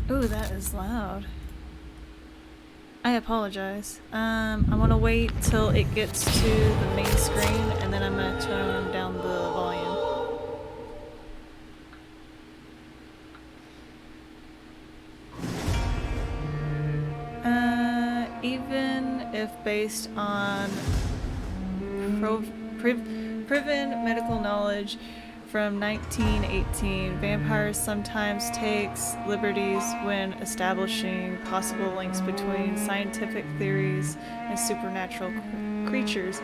Ooh, that is loud. I apologize. I'm gonna wait till it gets to the main screen and then I'm gonna turn down the volume. Even if based on proven medical knowledge from 1918, Vampyrs sometimes takes liberties when establishing possible links between scientific theories and supernatural creatures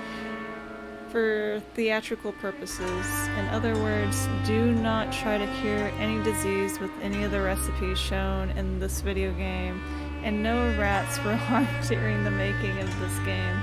for theatrical purposes. In other words, do not try to cure any disease with any of the recipes shown in this video game, and no rats were harmed during the making of this game.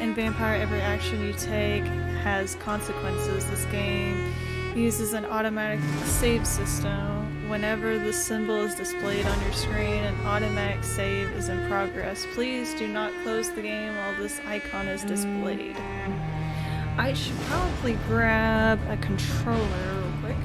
In Vampyr, every action you take has consequences. This game uses an automatic save system. Whenever the symbol is displayed on your screen, an automatic save is in progress. Please do not close the game while this icon is displayed. I should probably grab a controller real quick.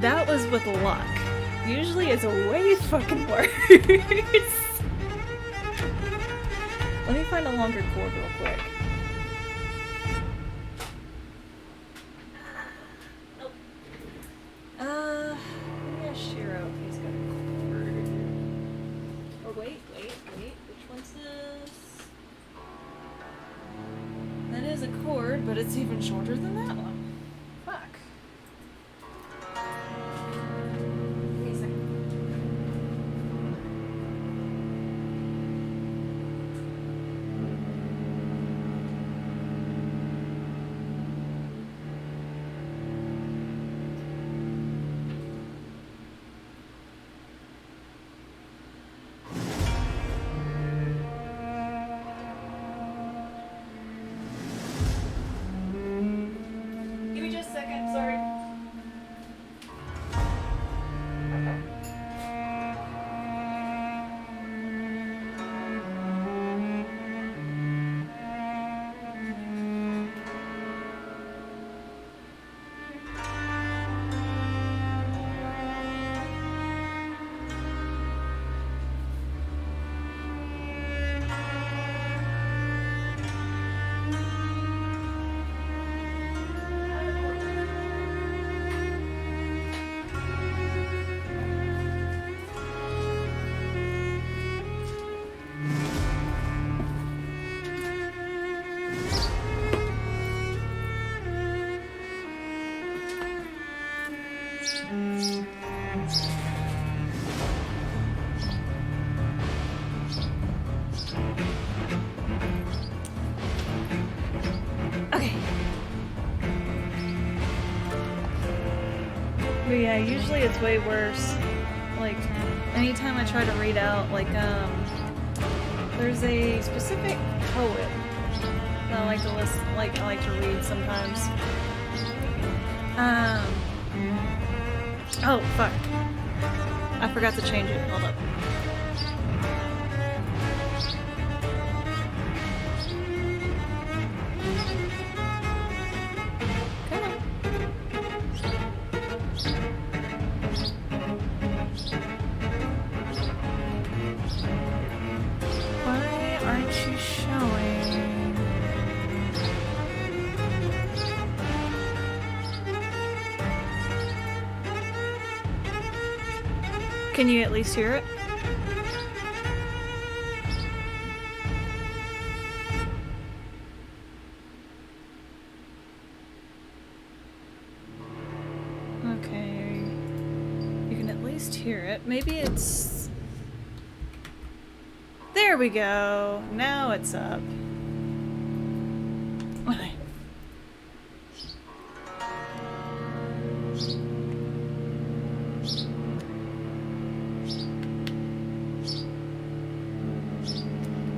That was with luck. Usually it's way fucking worse. Let me find a longer cord real quick. Nope. Yeah, Shiro. He's got a cord. Or wait. Which one's this? That is a cord, but it's even shorter than that one. But yeah, usually it's way worse. Like, anytime I try to read out, like, there's a specific poet that I like to listen, I like to read sometimes. Oh, fuck. I forgot to change it. Hold up. Can you at least hear it? least hear it. Maybe it's... There we go! Now it's up. Okay.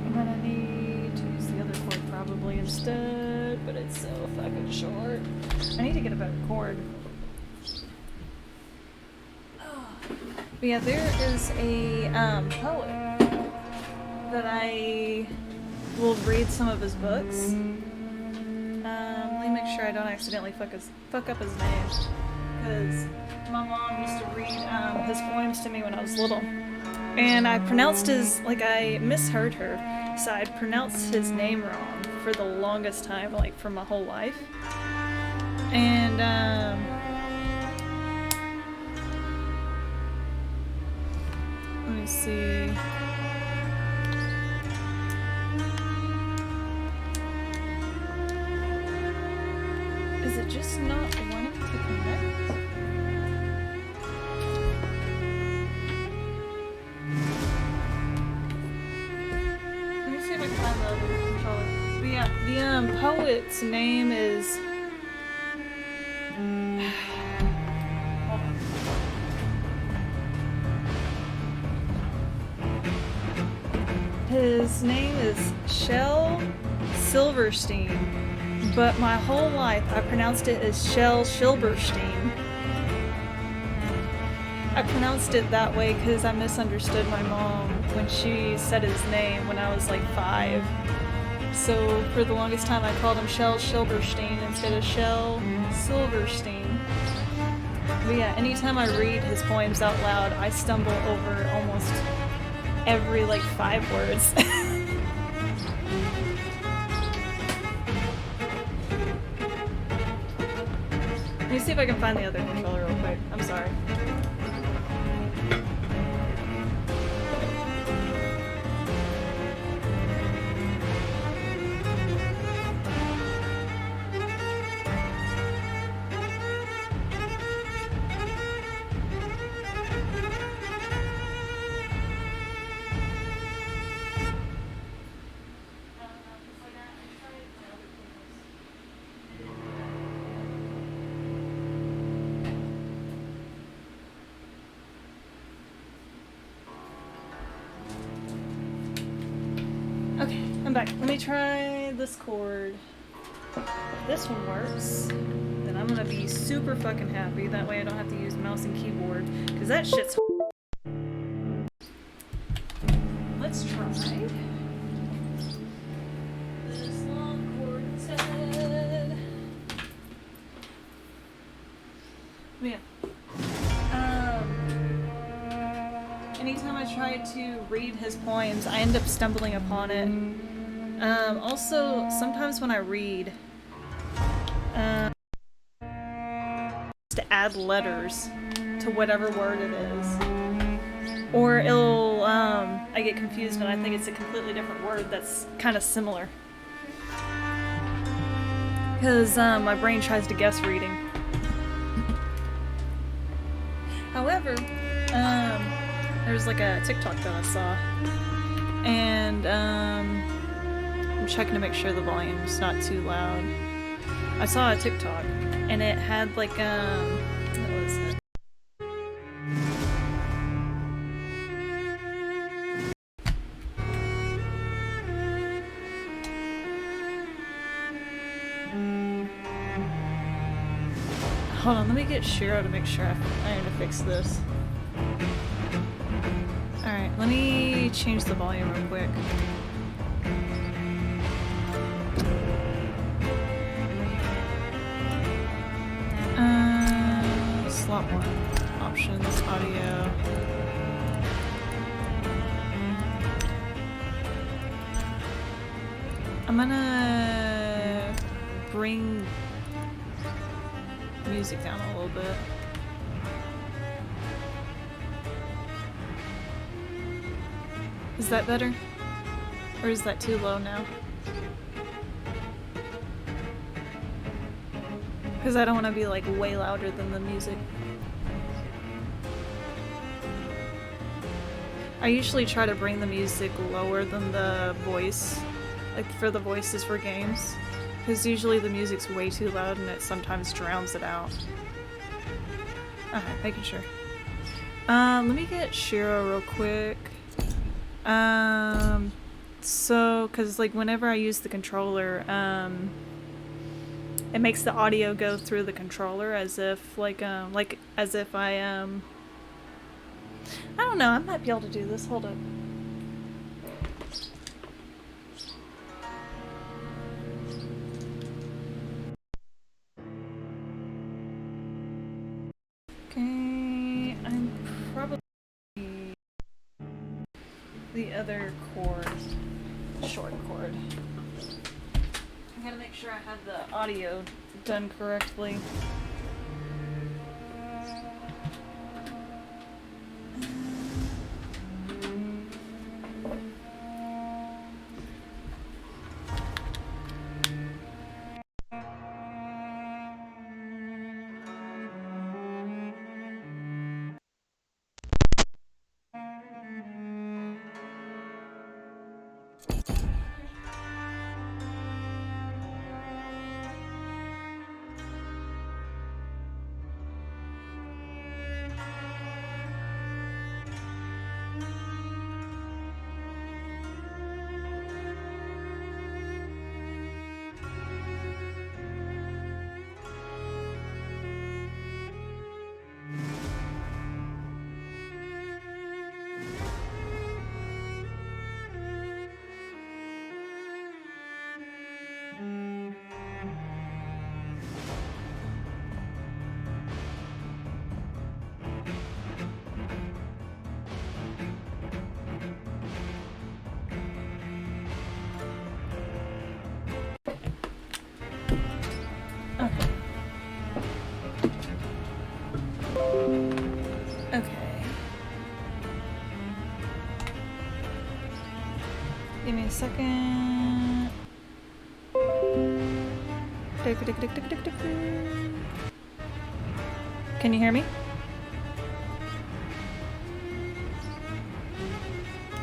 I'm gonna need to use the other cord probably instead, but it's so fucking short. I need to get a better cord. But yeah, there is a poet that I will read some of his books. Let me make sure I don't accidentally fuck up his name, because my mom used to read his poems to me when I was little, and I pronounced his, like, I misheard her, so I pronounced his name wrong for the longest time, like for my whole life. And let me see. Is it just not wanting to connect? Let me see if I can find the other controller. But yeah, the poet's name is... His name is Shel Silverstein. But my whole life, I pronounced it as Shel Silverstein. I pronounced it that way because I misunderstood my mom when she said his name when I was like 5. So for the longest time, I called him Shel Silverstein instead of Shel Silverstein. But yeah, anytime I read his poems out loud, I stumble over almost every like 5 words. Let me see if I can find the other controller real quick. I'm sorry. Okay, I'm back. Let me try this chord. If this one works, then I'm gonna be super fucking happy. That way I don't have to use mouse and keyboard, because that shit's... Let's try this long chord instead. Yeah. Anytime I try to read his poems, I end up stumbling upon it. Also, sometimes when I read, to add letters to whatever word it is. Or it'll, I get confused and I think it's a completely different word that's kind of similar. Because my brain tries to guess reading. However, there's like a TikTok that I saw, and I'm checking to make sure the volume's not too loud. I saw a TikTok, and it had like what was it? Hold on, let me get Shiro to make sure I need to fix this. Alright, let me change the volume real quick. Slot 1. Options, audio. I'm gonna bring music down a little bit. Is that better? Or is that too low now? Because I don't want to be like way louder than the music. I usually try to bring the music lower than the voice, like for the voices for games, because usually the music's way too loud and it sometimes drowns it out. Okay, making sure. Let me get Shiro real quick. So, cause like whenever I use the controller, it makes the audio go through the controller as if like as if I don't know, I might be able to do this. Hold up. Okay, I'm probably the other chord, short chord. I gotta make sure I have the audio done correctly. Okay. Give me a second. Can you hear me?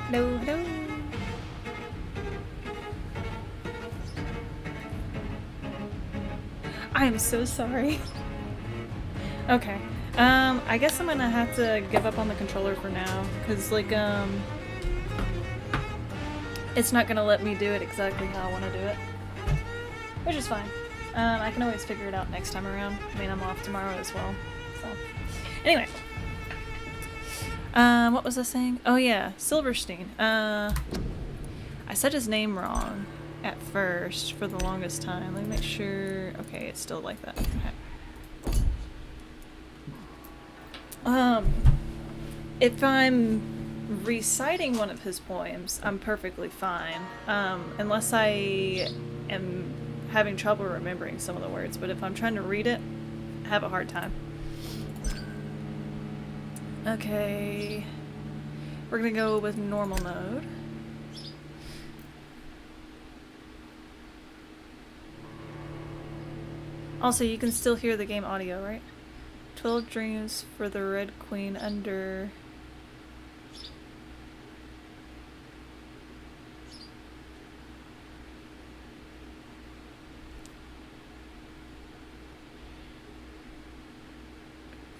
Hello, hello. I am so sorry. Okay. I guess I'm gonna have to give up on the controller for now, cause like it's not gonna let me do it exactly how I want to do it, which is fine. I can always figure it out next time around. I mean, I'm off tomorrow as well. So, anyway, what was I saying? Oh yeah, Silverstein. I said his name wrong at first for the longest time. Let me make sure. Okay, it's still like that. Okay. If I'm reciting one of his poems, I'm perfectly fine. Unless I am having trouble remembering some of the words, but if I'm trying to read it, I have a hard time. Okay. We're gonna go with normal mode. Also, you can still hear the game audio, right? 12 dreams for the Red Queen under...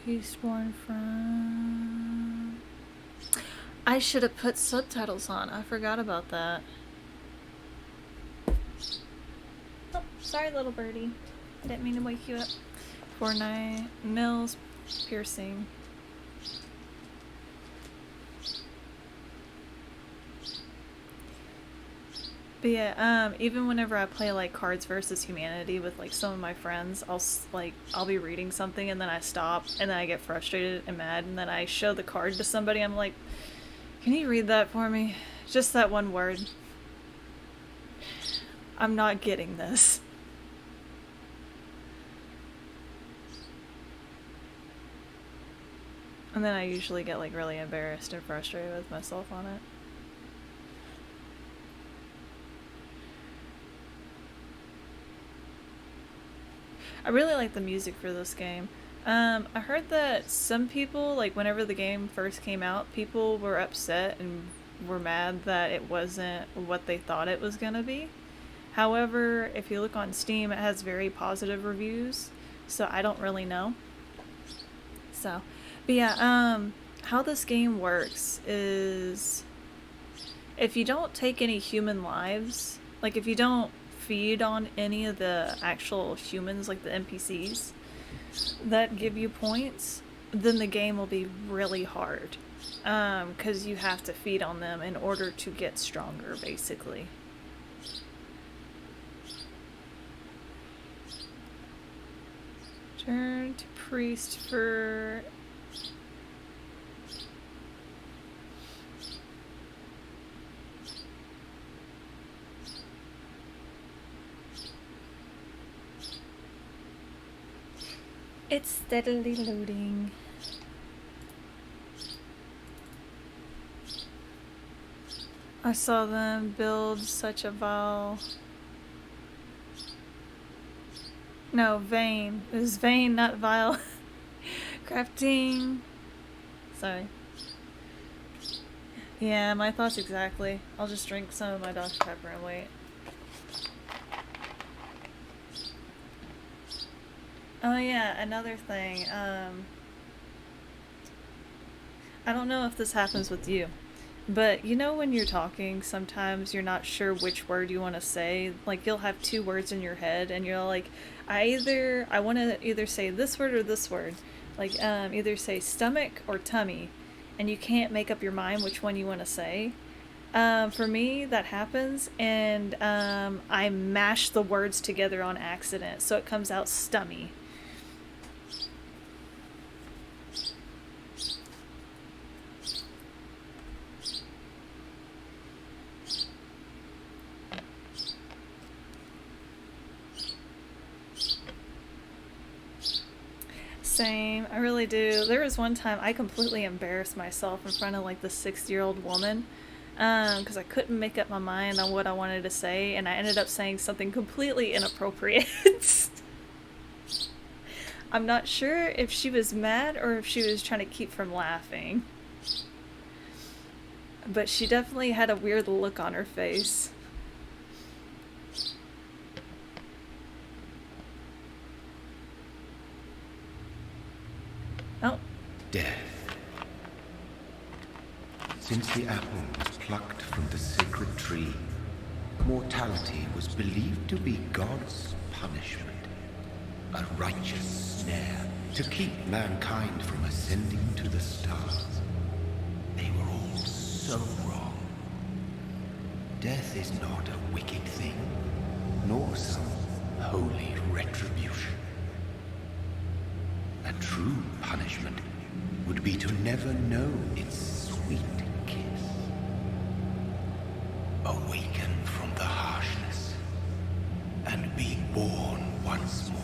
Peaceborn from... I should have put subtitles on. I forgot about that. Oh, sorry, little birdie. I didn't mean to wake you up. 4-9 Mills piercing. But yeah, even whenever I play like Cards versus Humanity with like some of my friends, I'll be reading something and then I stop and then I get frustrated and mad and then I show the card to somebody. I'm like, can you read that for me? Just that one word. I'm not getting this. And then I usually get like really embarrassed and frustrated with myself on it. I really like the music for this game. I heard that some people, like whenever the game first came out, people were upset and were mad that it wasn't what they thought it was gonna be. However, if you look on Steam, it has very positive reviews, so I don't really know. So, but yeah, how this game works is if you don't take any human lives, like if you don't feed on any of the actual humans, like the NPCs that give you points, then the game will be really hard. Because you have to feed on them in order to get stronger, basically. Turn to priest for... It's steadily loading. I saw them build such a vile... No, vein. It was vein, not vile. Crafting. Sorry. Yeah, my thoughts exactly. I'll just drink some of my Dr. Pepper and wait. Oh yeah, another thing. I don't know if this happens with you, but you know when you're talking, sometimes you're not sure which word you want to say. Like you'll have two words in your head, and you're like, I want to either say this word or this word, like either say stomach or tummy, and you can't make up your mind which one you want to say. For me, that happens, and I mash the words together on accident, so it comes out stummy. Same, I really do. There was one time I completely embarrassed myself in front of like the 60-year-old woman because I couldn't make up my mind on what I wanted to say, and I ended up saying something completely inappropriate. I'm not sure if she was mad or if she was trying to keep from laughing, but she definitely had a weird look on her face. Oh. Death. Since the apple was plucked from the sacred tree, mortality was believed to be God's punishment. A righteous snare to keep mankind from ascending to the stars. They were all so wrong. Death is not a wicked thing, nor some holy retribution. A true punishment would be to never know its sweet kiss. Awaken from the harshness and be born once more.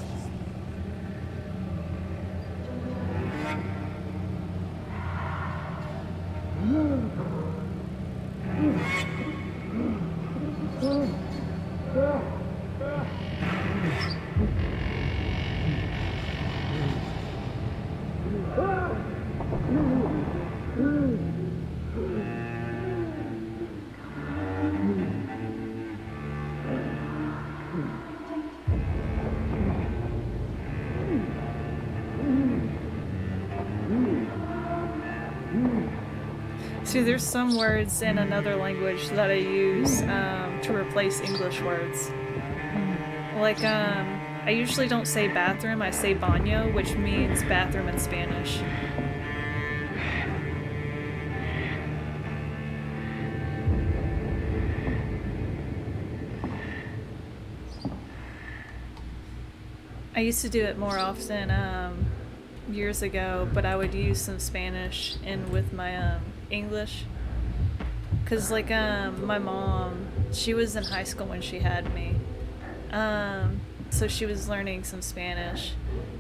See, there's some words in another language that I use to replace English words. Like, I usually don't say bathroom, I say baño, which means bathroom in Spanish. I used to do it more often years ago, but I would use some Spanish in with my English. Cause like my mom, she was in high school when she had me, so she was learning some Spanish,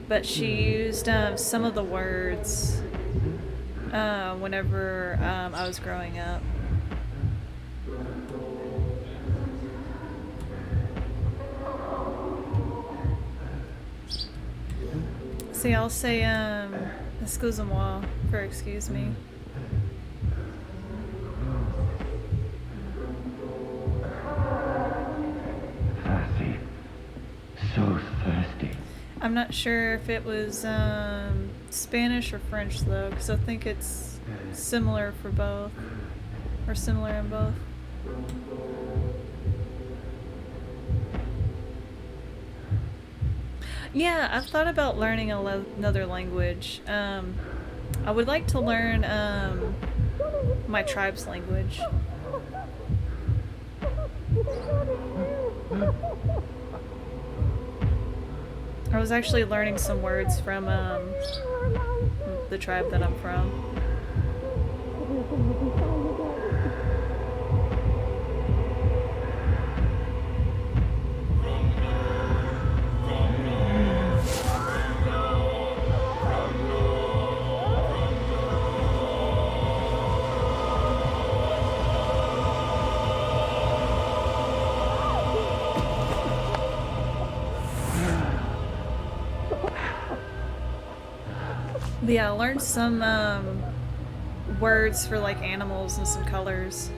but she used some of the words whenever I was growing up. See, I'll say, excusez-moi for excuse me. Thirsty. So thirsty. I'm not sure if it was Spanish or French though, because I think it's similar for both, or similar in both. Yeah, I've thought about learning another language. I would like to learn my tribe's language. I was actually learning some words from the tribe that I'm from. But yeah, I learned some words for like animals and some colors.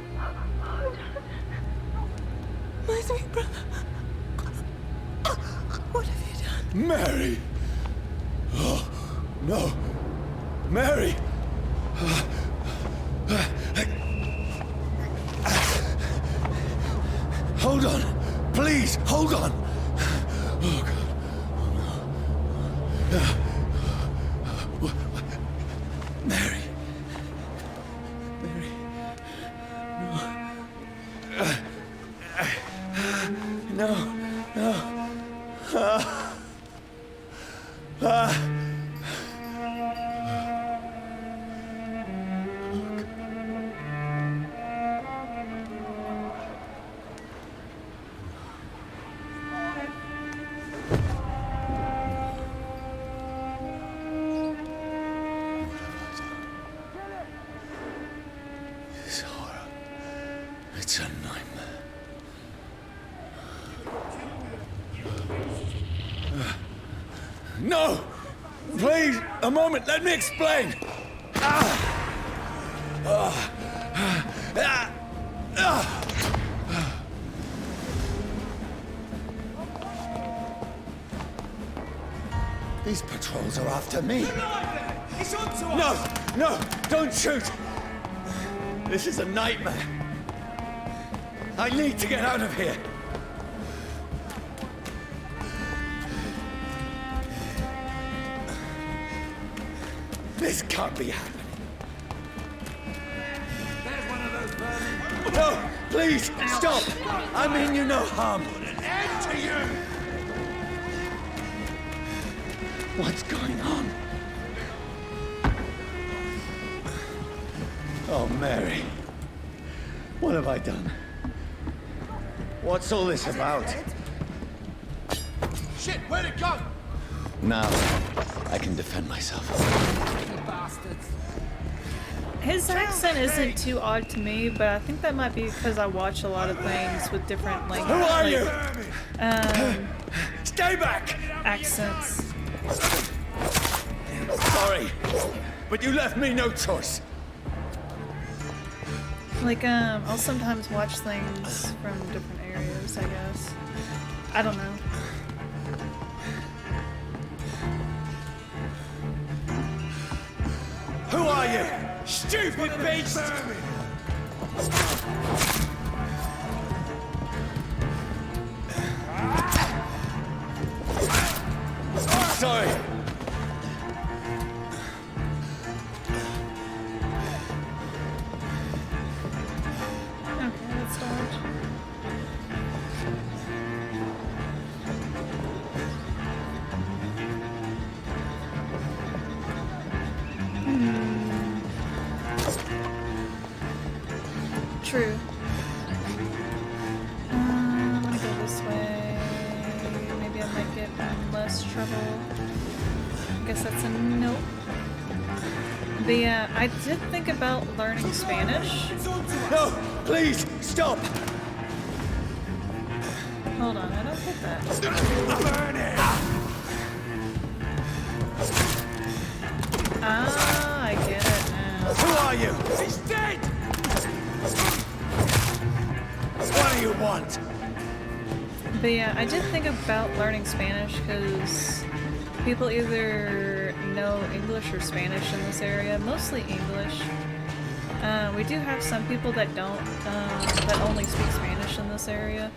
My sweet brother. What have you done? Mary! Oh, no. Mary! Hold on. Please, hold on. Oh, God. Oh, no. Mary. Mary. No. No. This horror. It's a nightmare. No! Please, a moment, let me explain! These patrols are after me. No! No! Don't shoot! This is a nightmare. I need to get out of here. This can't be happening. There's one of those vermin. No! Please, stop! I mean you no harm. Put an end to you! What's going on? Oh, Mary. What have I done? What's all this about? Shit, where'd it go? Now, I can defend myself. You bastards. His accent isn't too odd to me, but I think that might be because I watch a lot of things with different Who languages. are you? Stay back! Accents. Sorry, but you left me no choice. Like, I'll sometimes watch things from different areas, I guess. I don't know. Who are you? Stupid beast! Sorry. Okay, let's dodge. True. Let me go this way. Maybe I might get in less trouble. I guess that's a nope. But yeah, I did think about learning Spanish. No, please, stop! Hold on, I don't get that. Ah, I get it now. Who are you? He's dead! What do you want? But yeah, I did think about learning Spanish because people either know English or Spanish in this area, mostly English. We do have some people that don't, that only speak Spanish in this area.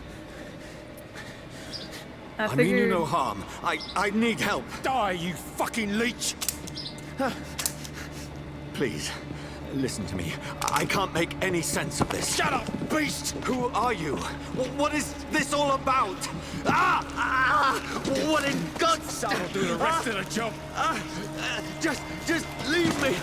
I I mean you figured, no harm. I need help. Die, you fucking leech! Please, listen to me. I can't make any sense of this. Shut up, beast! Who are you? What is this all about? What in God's Someone will do the rest of the job. Just leave me.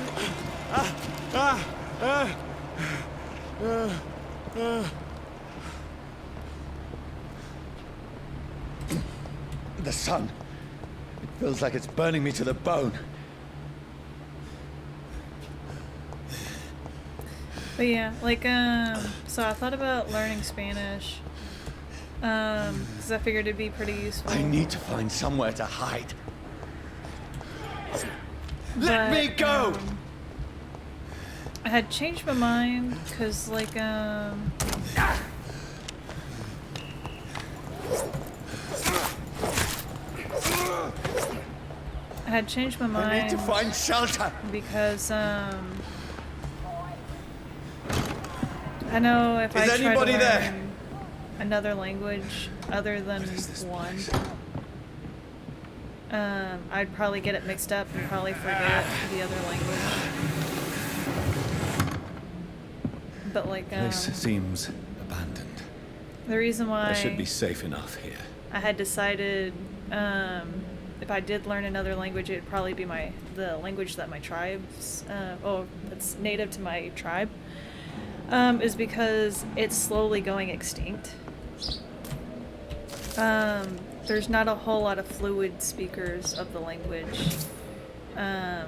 The sun. It feels like it's burning me to the bone. but yeah, like, so I thought about learning Spanish, because I figured it'd be pretty useful. I need to find somewhere to hide. Let But, me go! I had changed my mind, because, like, I had changed my mind. I need to find shelter. Because I know if I Is try to anybody there? learn another language other than one, I'd probably get it mixed up and probably forget the other language. But like This seems abandoned. the reason why I should be safe enough here. I had decided if I did learn another language, it'd probably be the language that my tribe's that's native to my tribe, is because it's slowly going extinct. There's not a whole lot of fluid speakers of the language. I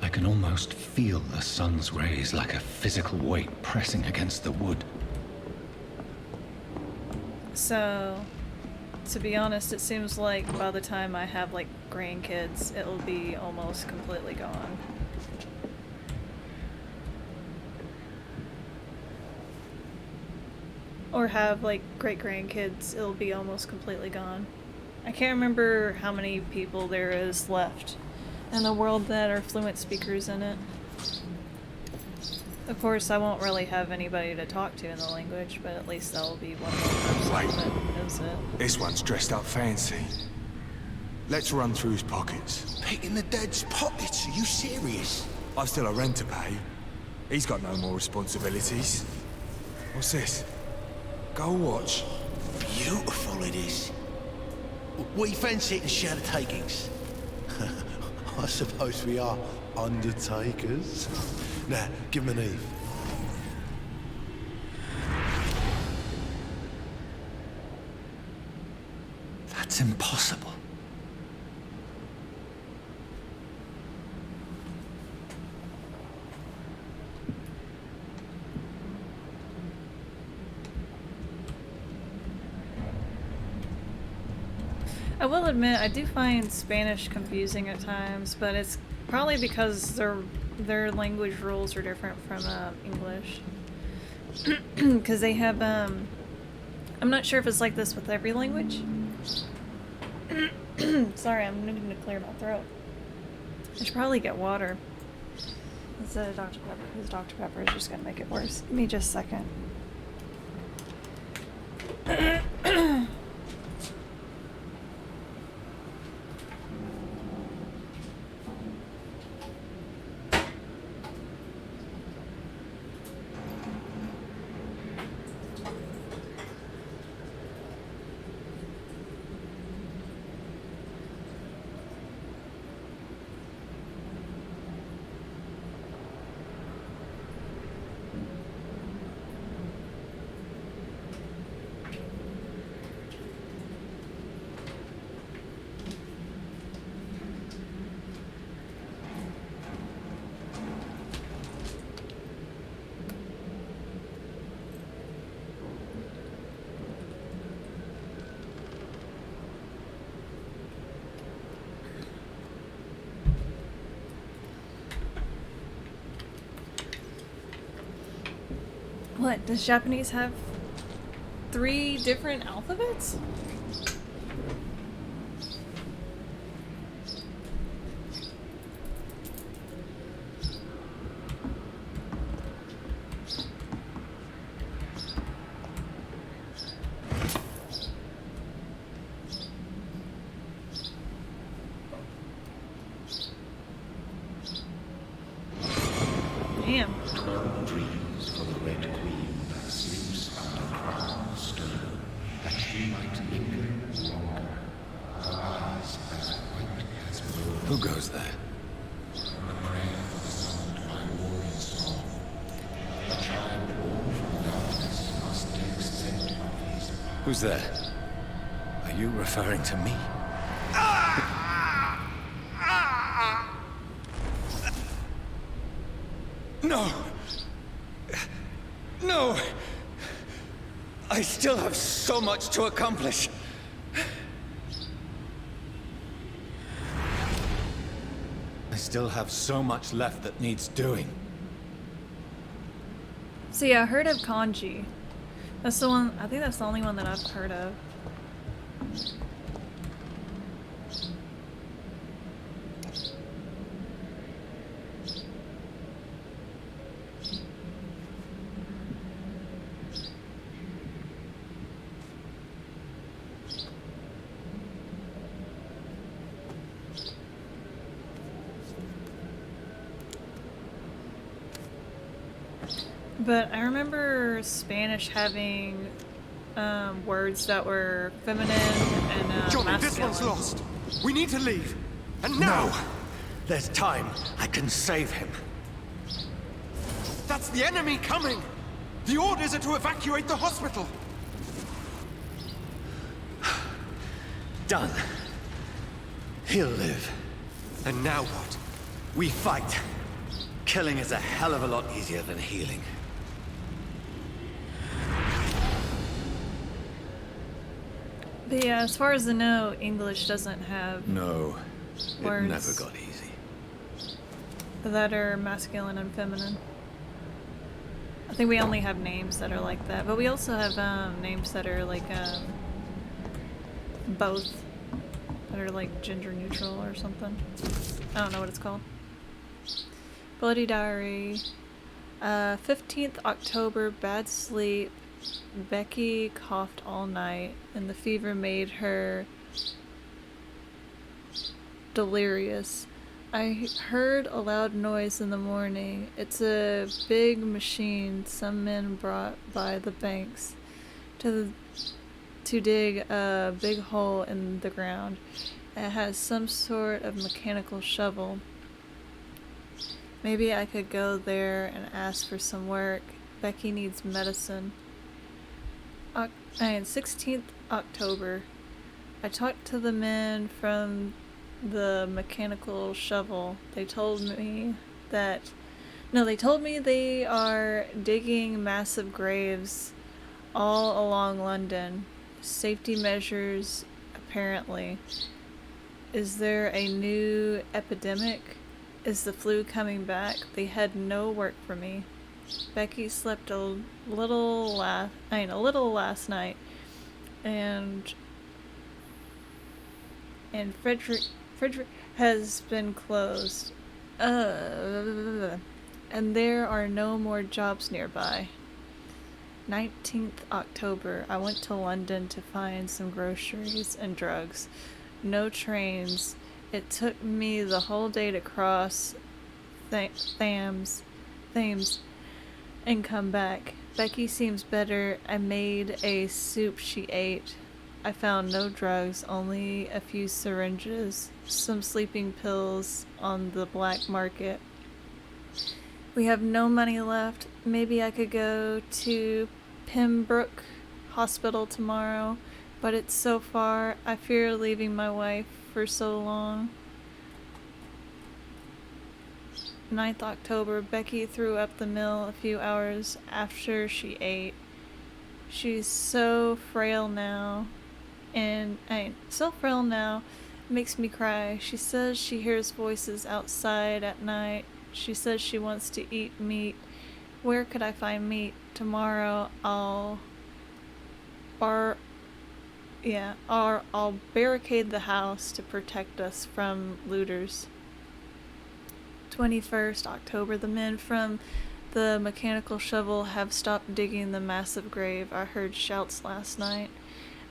can almost feel the sun's rays like a physical weight pressing against the wood. So, to be honest, it seems like by the time I have like grandkids, it'll be almost completely gone. Or have like great grandkids, it'll be almost completely gone. I can't remember how many people there is left in the world that are fluent speakers in it. Of course, I won't really have anybody to talk to in the language, but at least that'll be one more person that knows it. This one's dressed up fancy. Let's run through his pockets. Picking the dead's pockets? Are you serious? I've still a rent to pay. He's got no more responsibilities. What's this? Go watch. Beautiful it is. We fancy it and share the takings. I suppose we are undertakers. Now, give him an Eve. That's impossible. I will admit, I do find Spanish confusing at times, but it's probably because their language rules are different from English. Because they have, I'm not sure if it's like this with every language. Sorry, I'm needing to clear my throat. I should probably get water instead of Dr. Pepper, because Dr. Pepper is just going to make it worse. Give me just a second. What, does Japanese have 3 different alphabets? Damn. 12 dreams for the Red Queen that sleeps under crown stone, that she might linger longer. Her eyes as white as snow. Who goes there? A prayer for the sound my warriors song. The child born from darkness must take scent of his power. Who's there? Are you referring to me? No! No! I still have so much to accomplish. I still have so much left that needs doing. See, I heard of kanji. That's the one, I think that's the only one that I've heard of. But I remember Spanish having words that were feminine and Johnny, masculine. this one's lost. We need to leave. And now! No! There's time. I can save him. That's the enemy coming! The orders are to evacuate the hospital! Done. He'll live. And now what? We fight. Killing is a hell of a lot easier than healing. But yeah, as far as I know, English doesn't have No. Words. It never got easy. that are masculine and feminine. I think we only have names that are like that, but we also have names that are like both, that are like gender neutral or something. I don't know what it's called. Bloody Diary. 15th October, bad sleep. Becky coughed all night, and the fever made her delirious. I heard a loud noise in the morning. It's a big machine some men brought by the banks to dig a big hole in the ground. It has some sort of mechanical shovel. Maybe I could go there and ask for some work. Becky needs medicine. 16th October. I talked to the men from the mechanical shovel. They told me they are digging massive graves all along London. Safety measures, apparently. Is there a new epidemic? Is the flu coming back? They had no work for me. Becky slept a little last night, and Frederick has been closed. And there are no more jobs nearby. 19th October. I went to London to find some groceries and drugs. No trains. It took me the whole day to cross Thames and come back. Becky seems better. I made a soup she ate. I found no drugs, only a few syringes, some sleeping pills on the black market. We have no money left. Maybe I could go to Pembroke Hospital tomorrow, but it's so far. I fear leaving my wife for so long. 9th October, Becky threw up the mill a few hours after she ate. She's so frail now, it makes me cry. She says she hears voices outside at night. She says she wants to eat meat Where could I find meat? Tomorrow bar I'll barricade the house to protect us from looters. 21st October. The men from the mechanical shovel have stopped digging the massive grave. I heard shouts last night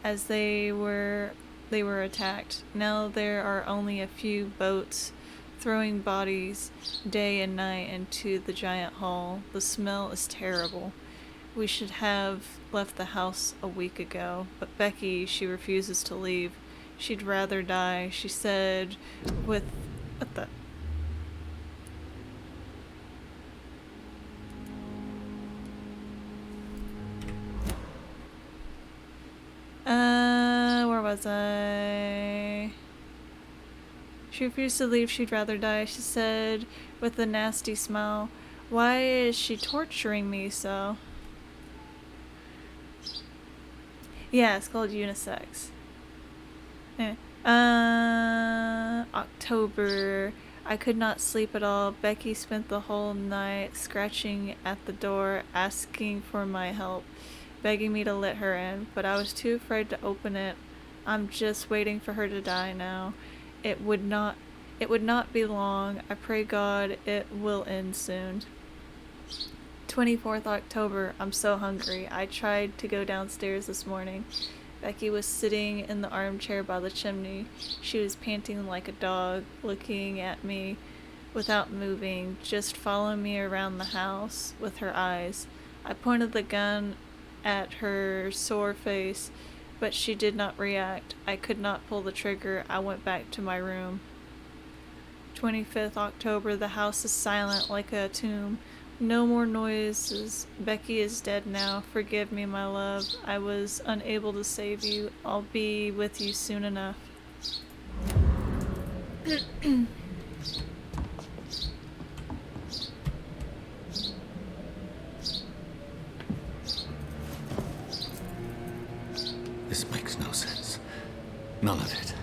as they were attacked. Now there are only a few boats throwing bodies day and night into the giant hole. The smell is terrible. We should have left the house a week ago, but Becky, she refuses to leave. She'd rather die, she said with... What the... Where was I? She refused to leave, she'd rather die, she said with a nasty smile. Why is she torturing me so? Yeah, it's called unisex. October. I could not sleep at all. Becky spent the whole night scratching at the door, asking for my help, begging me to let her in, but I was too afraid to open it. I'm just waiting for her to die now. It would not be long. I pray God it will end soon. 24th October. I'm so hungry. I tried to go downstairs this morning. Becky was sitting in the armchair by the chimney. She was panting like a dog, looking at me without moving, just following me around the house with her eyes. I pointed the gun at her sore face, but she did not react. I could not pull the trigger. I went back to my room. 25th October. The house is silent like a tomb. No more noises. Becky is dead now. Forgive me, my love. I was unable to save you. I'll be with you soon enough. This makes no sense. None of it.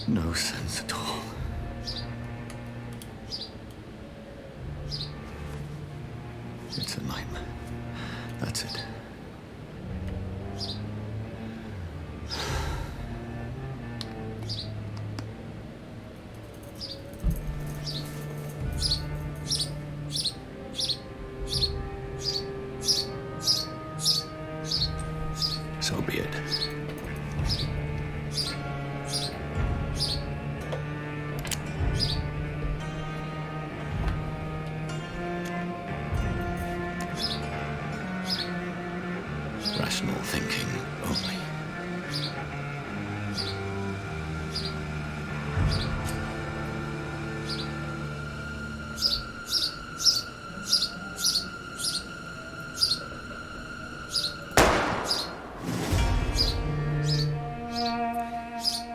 No sense at all. It's a nightmare. That's it. So be it. Rational thinking only.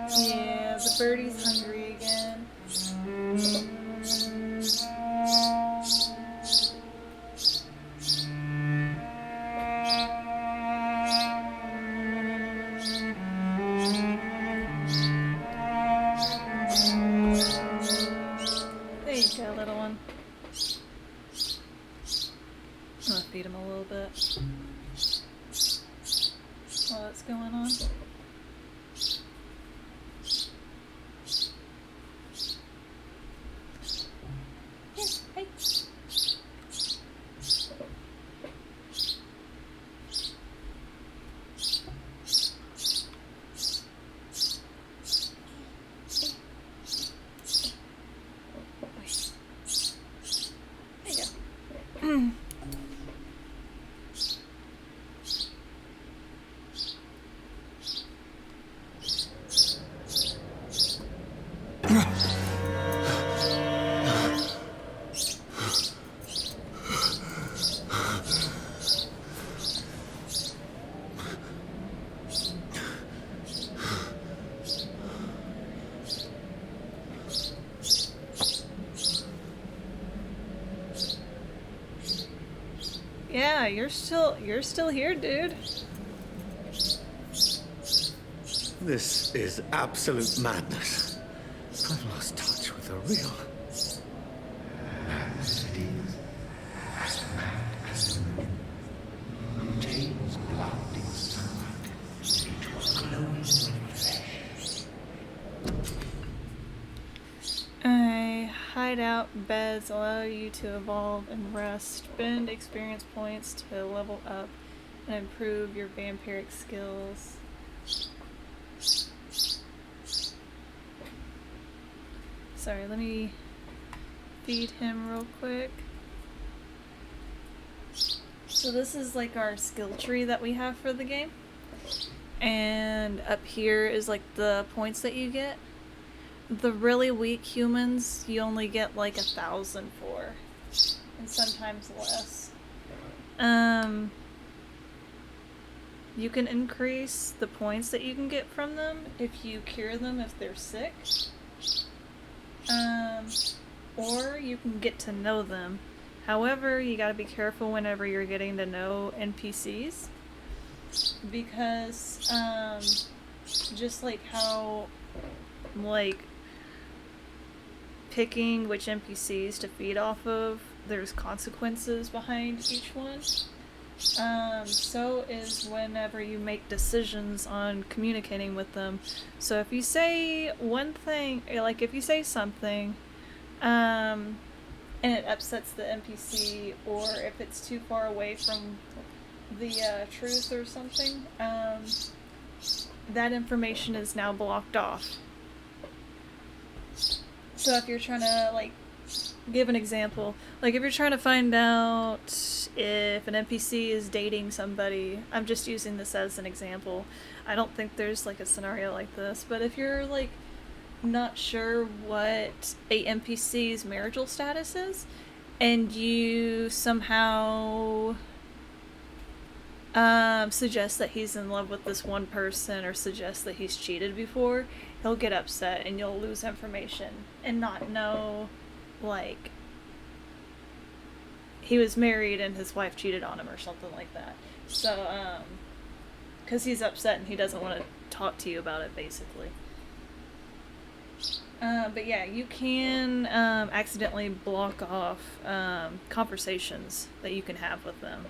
Yeah, the birdie's hungry again. There you go, little one. I'm gonna feed him a little bit while that's going on. Hey. There you go. Yeah, you're still here, dude. This is absolute madness. I've lost touch with the real. Yes, it is. madness. Tane's blood inside. It was glowing flesh. Hideout beds allow you to evolve and rest, spend experience points to level up and improve your vampiric skills. Sorry, let me feed him real quick. So this is like our skill tree that we have for the game. And up here is like the points that you get. The really weak humans, you only get like 1,000 for. And sometimes less. You can increase the points that you can get from them if you cure them if they're sick. Or you can get to know them. However, you gotta be careful whenever you're getting to know NPCs. Because, just like how, like, picking which NPCs to feed off of, there's consequences behind each one. So is whenever you make decisions on communicating with them. So if you say one thing, like if you say something, and it upsets the NPC, or if it's too far away from the truth or something, that information is now blocked off. So if you're trying to, like, give an example, like if you're trying to find out if an NPC is dating somebody, I'm just using this as an example. I don't think there's like a scenario like this, but if you're like not sure what a NPC's marital status is, and you somehow suggest that he's in love with this one person, or suggest that he's cheated before, he'll get upset and you'll lose information and not know, like, he was married and his wife cheated on him or something like that. So, because he's upset and he doesn't want to talk to you about it, basically. But yeah, you can accidentally block off conversations that you can have with them.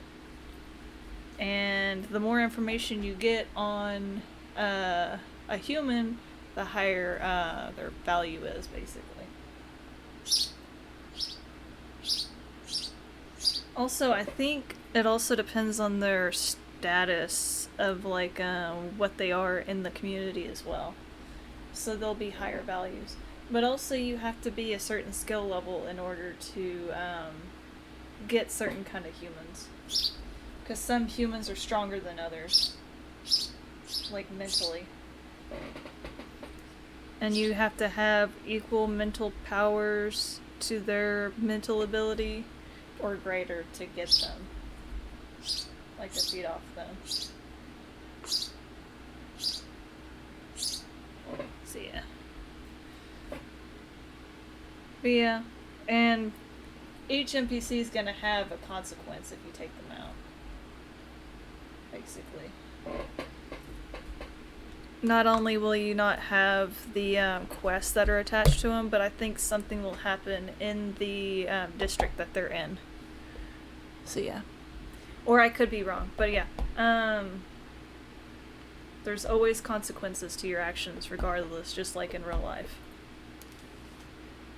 And the more information you get on a human, the higher their value is, basically. Also, I think it also depends on their status of, like, what they are in the community as well. So there'll be higher values. But also you have to be a certain skill level in order to get certain kind of humans. Because some humans are stronger than others. Like, mentally. And you have to have equal mental powers to their mental ability, or greater, to get them. Like, to feed off them. So yeah. But yeah, and each NPC is gonna have a consequence if you take them out. Basically. Not only will you not have the quests that are attached to them, but I think something will happen in the district that they're in. So yeah. Or I could be wrong, but yeah. There's always consequences to your actions regardless, just like in real life.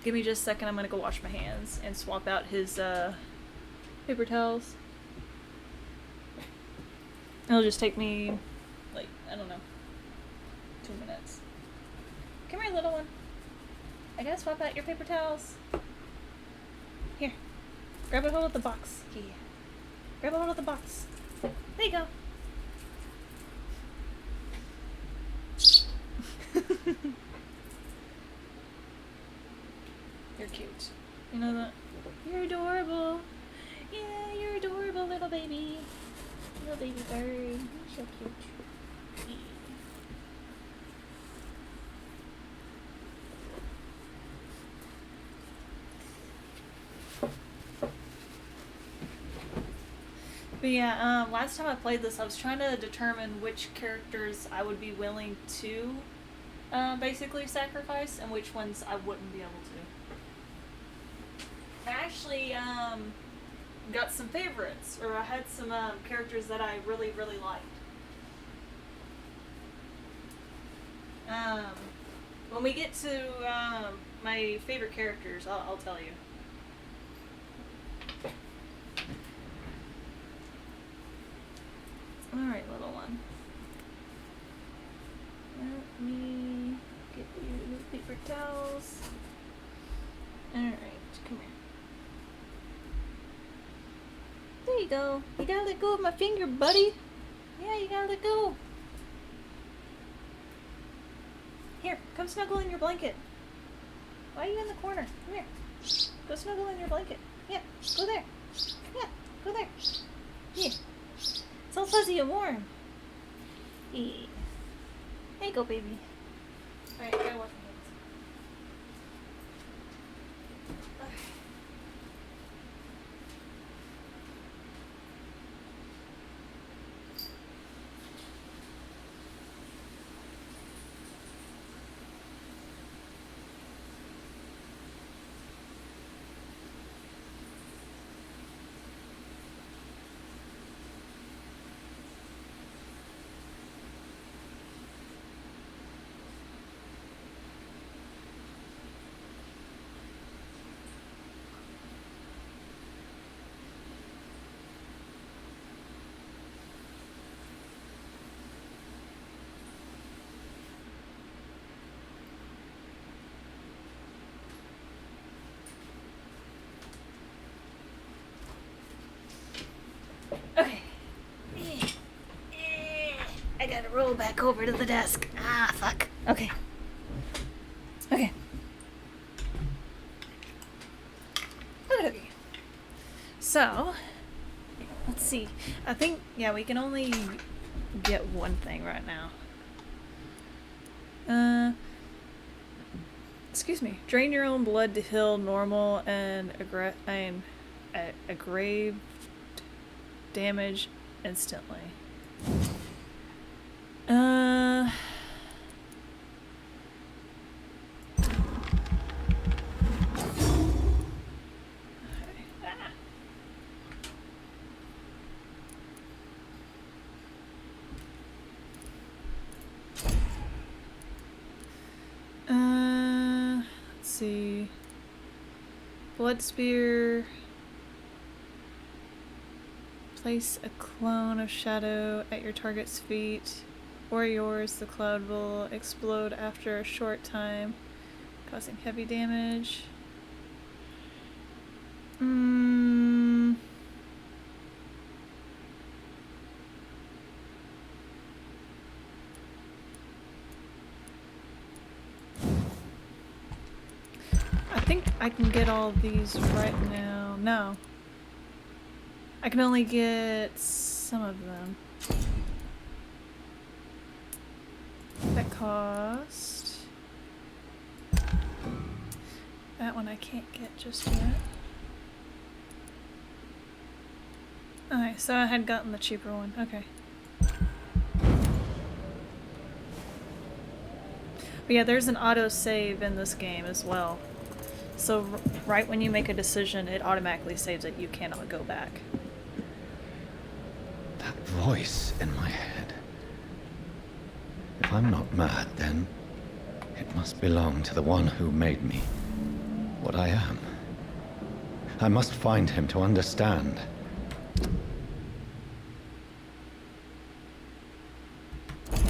Give me just a second, I'm gonna go wash my hands and swap out his paper towels. It'll just take me, like, I don't know, 2 minutes. Come here, little one. I gotta swap out your paper towels. Here. Grab a hold of the box. Here. Grab a hold of the box. There you go. You're cute. You know that? You're adorable. Yeah, you're adorable, little baby. Little baby bird. You're so cute. Yeah. But yeah, last time I played this, I was trying to determine which characters I would be willing to basically sacrifice and which ones I wouldn't be able to. I actually got some favorites, or I had some characters that I really, really liked. When we get to my favorite characters, I'll tell you. Alright, little one. Let me get you paper towels. Alright, come here. There you go. You gotta let go of my finger, buddy. Yeah, you gotta let go. Here, come snuggle in your blanket. Why are you in the corner? Come here. Go snuggle in your blanket. Yeah, go there. Yeah, go there. Yeah. It's all fuzzy and warm. Yeah. There you go, baby. Alright, gotta wash my hands. Okay. I gotta roll back over to the desk. Ah, fuck. Okay. Okay. Okay. So, let's see. I think, yeah, we can only get one thing right now. Excuse me. Drain your own blood to heal normal and aggraved damage instantly. Let's see. Blood spear. Place a clone of shadow at your target's feet or yours. The cloud will explode after a short time, causing heavy damage. I think I can get all these right now. No. I can only get some of them. That cost. That one I can't get just yet. Okay, so I had gotten the cheaper one. Okay. But yeah, there's an auto-save in this game as well. So right when you make a decision, it automatically saves it. You cannot go back. That voice in my head. If I'm not mad, then it must belong to the one who made me what I am. I must find him to understand.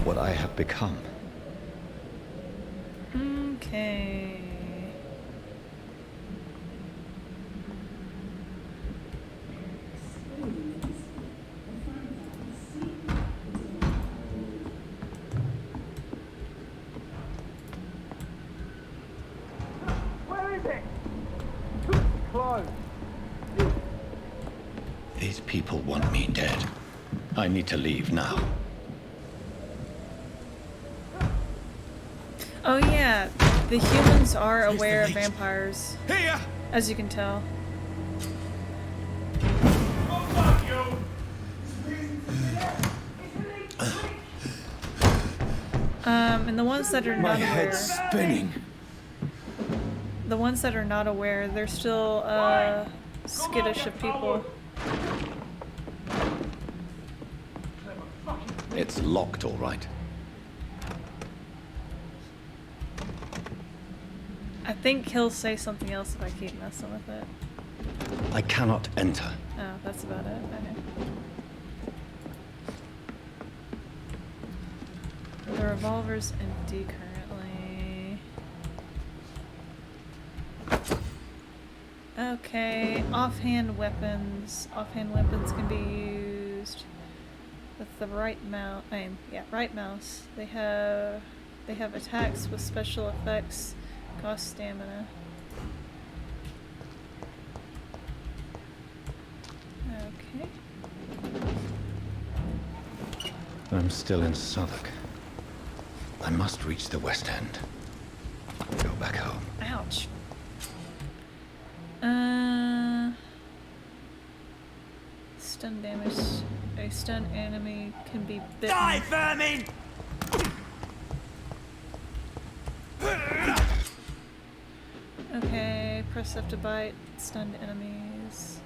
What I have become. Okay. These people want me dead. I need to leave now. Oh yeah, the humans are aware of vampires, Here! as you can tell. And the ones that are My not aware, head's spinning. the ones that are not aware, they're still skittish of people. It's locked, all right. I think he'll say something else if I keep messing with it. I cannot enter. Oh, that's about it. Okay. The revolver's empty currently. Okay, offhand weapons. Offhand weapons can be used with the right mouse. Right mouse. They have attacks with special effects. Cost stamina. Okay. I'm still in Southwark. I must reach the West End. Go back home. Ouch. Stun damage. A stun enemy can be bitten. Die, vermin! Okay, press F to bite stunned enemies.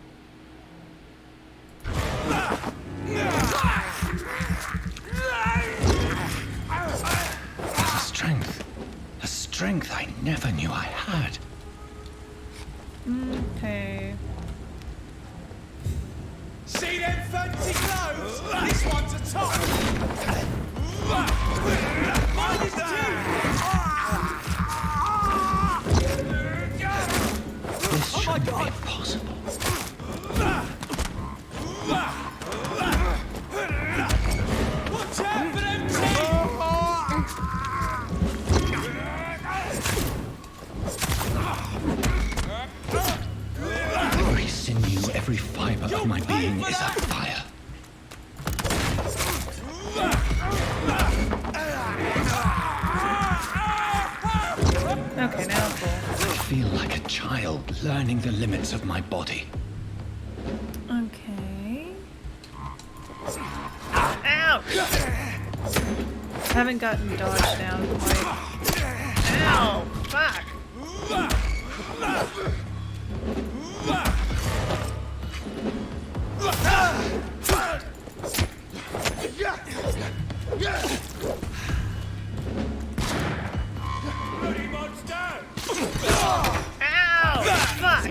A strength I never knew I had. Okay. See them fancy clothes? This one's a top! Mine is This shouldn't be possible. Watch out for them Every sinew, every fiber of my being is afire. Okay, now cool. I feel like a child learning the limits of my body. Okay. Ouch! Haven't gotten dodged down quite. Ow! Fuck! bloody monster! Ow! Fuck!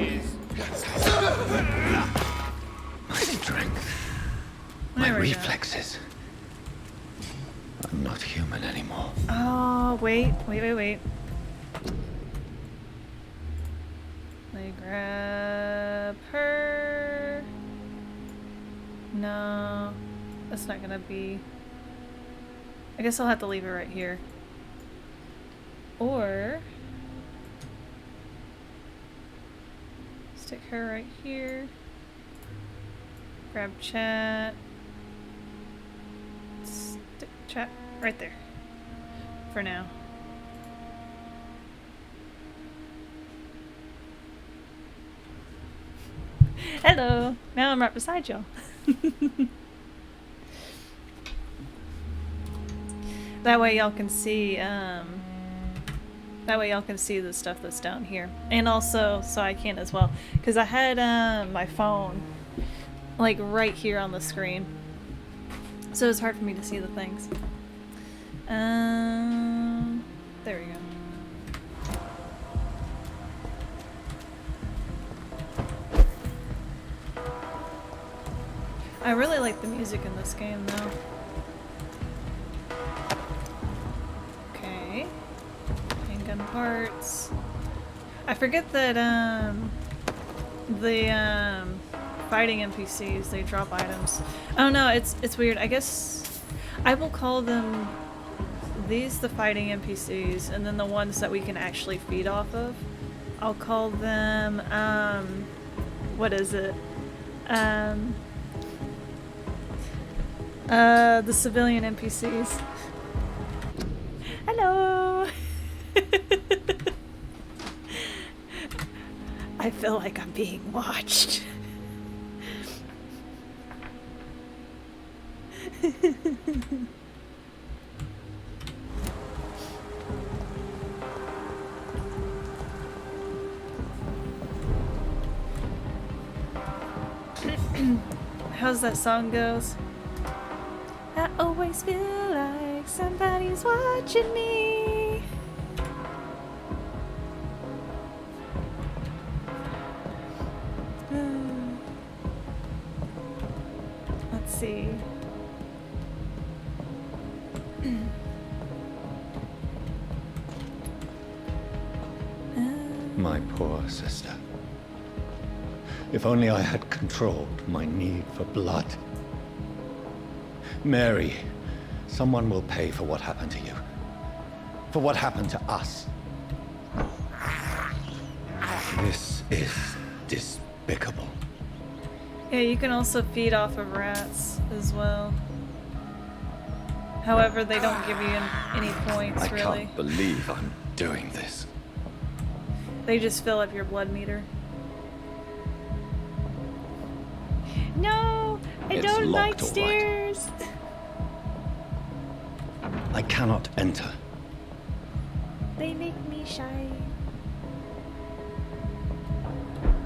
My strength. My There we go. reflexes. I'm not human anymore. Oh, wait. Let me grab her. No, that's not gonna be. I guess I'll have to leave it right here. Or stick her right here. Grab chat. Stick chat right there. For now. Hello! Now I'm right beside y'all. That way y'all can see, the stuff that's down here. And also, so I can as well. Because I had, my phone, like, right here on the screen. So it's hard for me to see the things. There we go. I really like the music in this game, though. Okay. Handgun parts. I forget that, the, fighting NPCs, they drop items. Oh no, it's weird. I guess I will call them these the fighting NPCs, and then the ones that we can actually feed off of, I'll call them, what is it? The civilian NPCs. Hello! I feel like I'm being watched. How's that song goes? That always feel like somebody's watching me. Let's see. My poor sister. If only I had controlled my need for blood. Mary, someone will pay for what happened to you. For what happened to us. This is despicable. Yeah, you can also feed off of rats as well. However, they don't give you any points, I really. can't believe I'm doing this. They just fill up your blood meter. No! I It's don't like locked, all right. stairs! I cannot enter. They make me shy.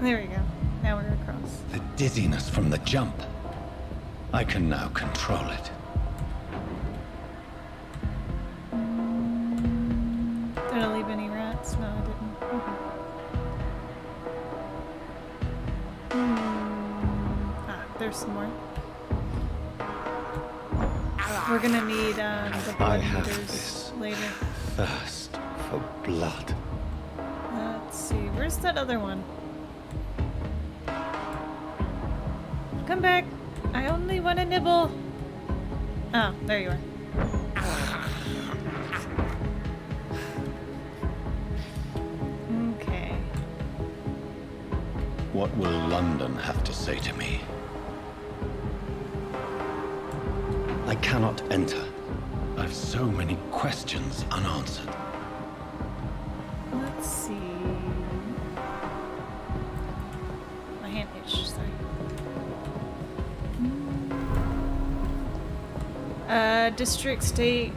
There we go. Now we're across. The dizziness from the jump. I can now control it. Did I leave any rats? No, I didn't. There's some more. We're gonna need the I blood have meters this later. thirst for blood. Let's see. Where's that other one? Come back. I only want a nibble. Oh, there you are. Okay. What will London have to say to me? I cannot enter. I've so many questions unanswered. Let's see. My hand itched, sorry. District state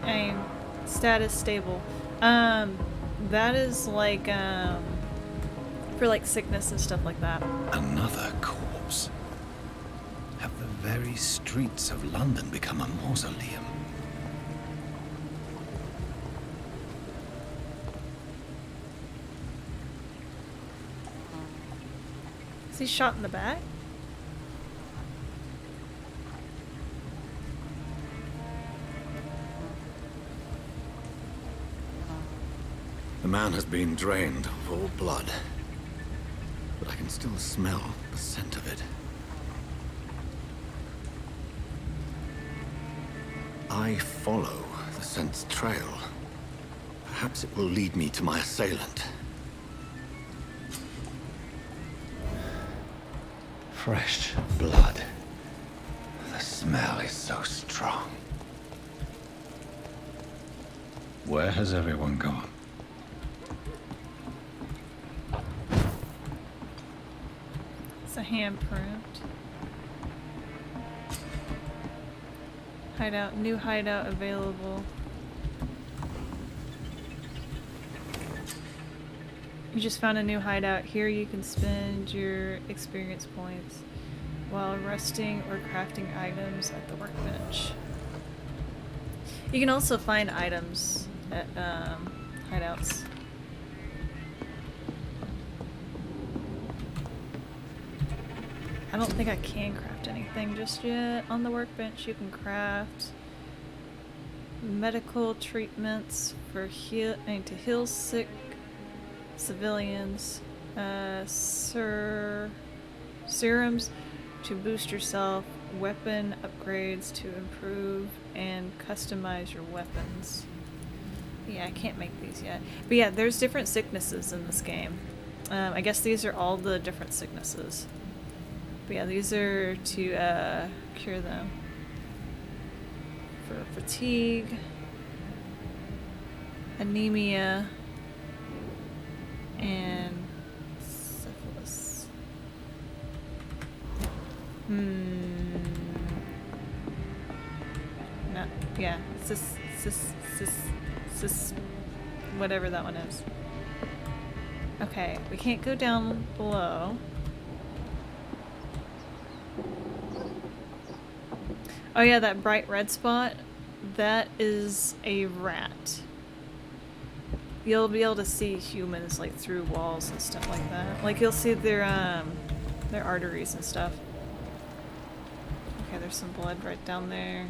status stable. That is like for like sickness and stuff like that. Another corpse. Have the very streets of London become a mausoleum? Is he shot in the back? The man has been drained of all blood, but I can still smell the scent of it. I follow the scent's trail. Perhaps it will lead me to my assailant. Fresh blood. The smell is so strong. Where has everyone gone? It's a handprint. Hideout, new hideout available. You just found a new hideout. Here you can spend your experience points while resting or crafting items at the workbench. You can also find items at hideouts. I don't think I can craft anything just yet. On the workbench you can craft medical treatments for to heal sick civilians, serums to boost yourself, weapon upgrades to improve and customize your weapons. Yeah, I can't make these yet. But yeah, there's different sicknesses in this game. I guess these are all the different sicknesses. But yeah, these are to cure them. For fatigue, anemia, and syphilis. No, yeah, cis, whatever that one is. Okay, we can't go down below. Oh yeah, that bright red spot. that is a rat. You'll be able to see humans like through walls and stuff like that. Like you'll see their arteries and stuff. Okay, there's some blood right down there.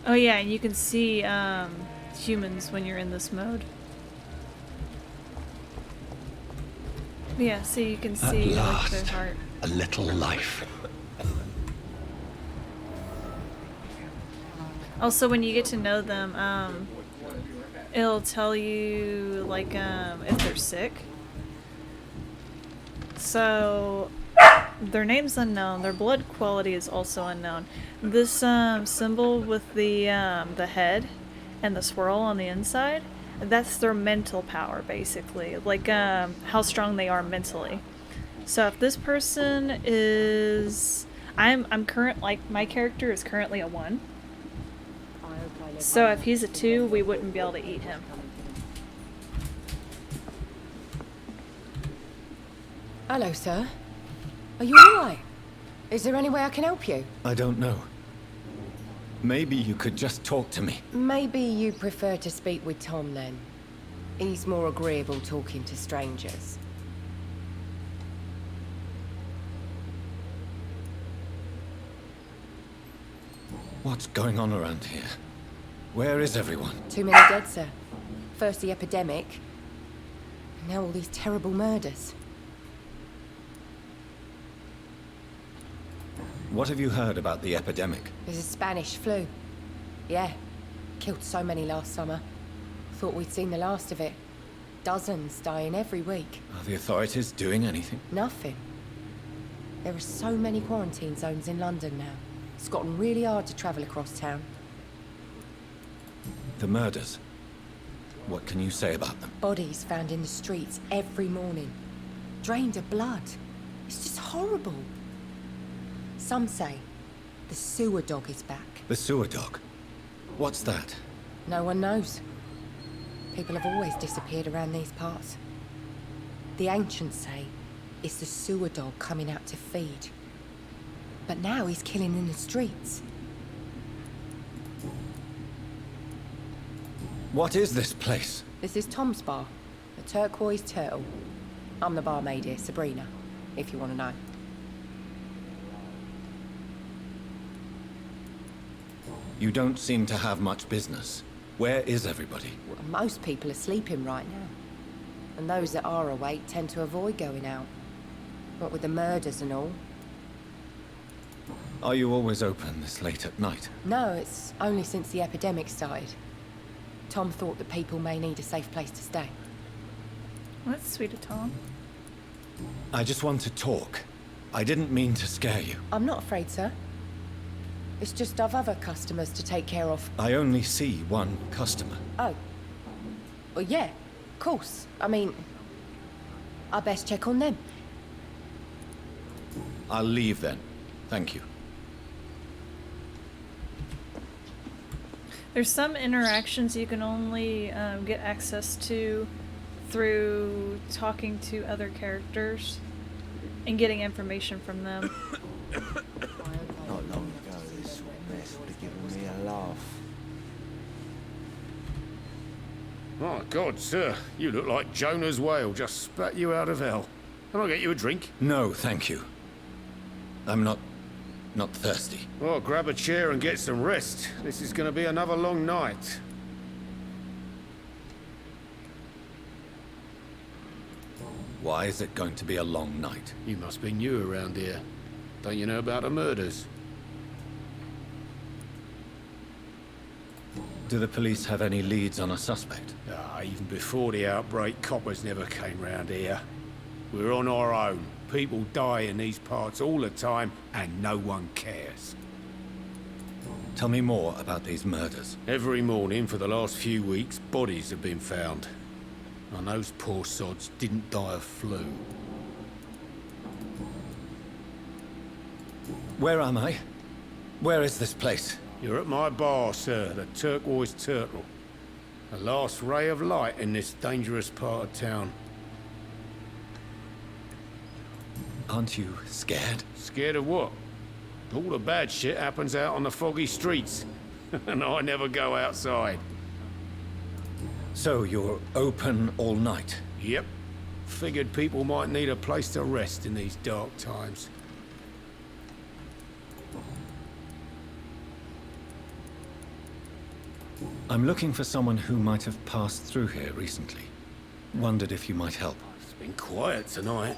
Oh yeah, and you can see humans when you're in this mode. Yeah, so you can see like last, their heart. a little life. Also, when you get to know them, it'll tell you like if they're sick. So their name's unknown. Their blood quality is also unknown. This symbol with the head and the swirl on the inside, that's their mental power, basically. Like how strong they are mentally. So if this person is, I'm current, like my character is currently a 1. So if he's a 2, we wouldn't be able to eat him. Hello, sir. Are you alright? Is there any way I can help you? I don't know. Maybe you could just talk to me. Maybe you prefer to speak with Tom then. He's more agreeable talking to strangers. What's going on around here? Where is everyone? Too many dead, sir. First the epidemic, and now all these terrible murders. What have you heard about the epidemic? There's a Spanish flu. Yeah, killed so many last summer. Thought we'd seen the last of it. Dozens dying every week. Are the authorities doing anything? Nothing. There are so many quarantine zones in London now. It's gotten really hard to travel across town. The murders. What can you say about them? Bodies found in the streets every morning. Drained of blood. It's just horrible. Some say the sewer dog is back. The sewer dog? What's that? No one knows. People have always disappeared around these parts. The ancients say it's the sewer dog coming out to feed. But now he's killing in the streets. What is this place? This is Tom's bar, the Turquoise Turtle. I'm the barmaid here, Sabrina, if you want to know. You don't seem to have much business. Where is everybody? Well, most people are sleeping right now. And those that are awake tend to avoid going out. What with the murders and all. Are you always open this late at night? No, it's only since the epidemic started. Tom thought that people may need a safe place to stay. Well, that's sweet of Tom. I just want to talk. I didn't mean to scare you. I'm not afraid, sir. It's just I've other customers to take care of. I only see one customer. Oh. Well, yeah, of course. I mean, I best check on them. I'll leave then. Thank you. There's some interactions you can only get access to through talking to other characters and getting information from them. Not long ago, this sort of mess would have given me a laugh. My God, sir, you look like Jonah's whale just spat you out of hell. Can I get you a drink? No, thank you. I'm not thirsty. Well, grab a chair and get some rest. This is going to be another long night. Why is it going to be a long night? You must be new around here. Don't you know about the murders? Do the police have any leads on a suspect? Even before the outbreak, coppers never came round here. We're on our own. People die in these parts all the time, and no one cares. Tell me more about these murders. Every morning for the last few weeks, bodies have been found. And those poor sods didn't die of flu. Where am I? Where is this place? You're at my bar, sir, the Turquoise Turtle. The last ray of light in this dangerous part of town. Aren't you scared? Scared of what? All the bad shit happens out on the foggy streets. And I never go outside. So you're open all night? Yep. Figured people might need a place to rest in these dark times. I'm looking for someone who might have passed through here recently. Wondered if you might help. It's been quiet tonight.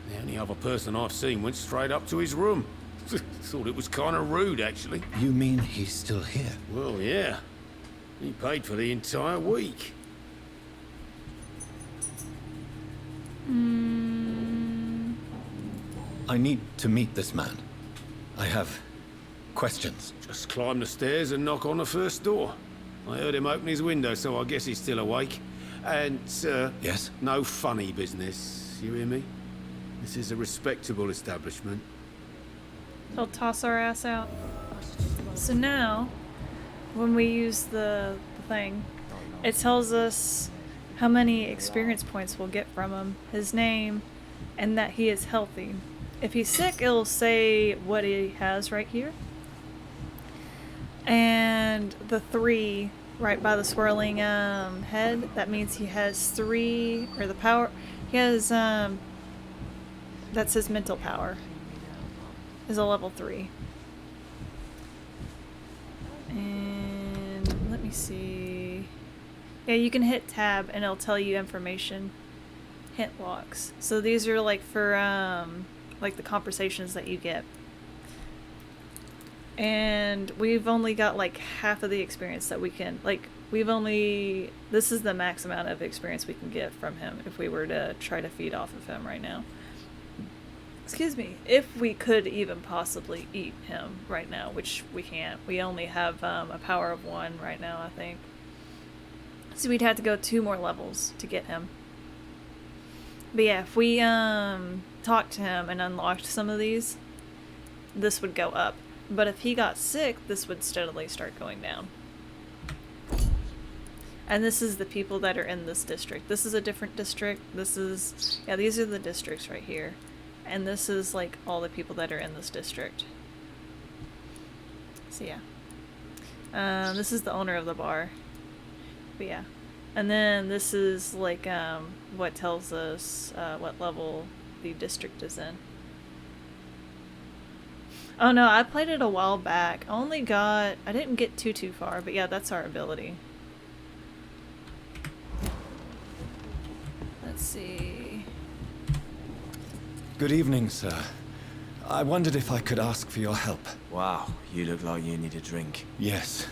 The only other person I've seen went straight up to his room. Thought it was kind of rude, actually. You mean he's still here? Well, yeah. He paid for the entire week. I need to meet this man. I have questions. Just climb the stairs and knock on the first door. I heard him open his window, so I guess he's still awake. And, Yes? no funny business. You hear me? This is a respectable establishment. He'll toss our ass out. So now, when we use the thing, it tells us how many experience points we'll get from him, his name, and that he is healthy. If he's sick, it'll say what he has right here. And the 3 right by the swirling head, that means he has 3, or the power, he has, that's his mental power, is a level 3. And let me see. Yeah, you can hit tab and it'll tell you information. Hint locks. So these are like for, like the conversations that you get. And we've only got like half of the experience that we can, like, this is the max amount of experience we can get from him if we were to try to feed off of him right now. Excuse me, if we could even possibly eat him right now, which we can't. We only have a power of 1 right now, I think. So we'd have to go 2 more levels to get him. But yeah, if we talked to him and unlocked some of these, this would go up. But if he got sick, this would steadily start going down. And this is the people that are in this district. This is a different district. This is, yeah, these are the districts right here. And this is like all the people that are in this district. So yeah. This is the owner of the bar. But yeah. And then this is like what tells us what level the district is in. Oh no, I played it a while back. I didn't get too far, but yeah, that's our ability. Let's see. Good evening, sir. I wondered if I could ask for your help. Wow, you look like you need a drink. Yes.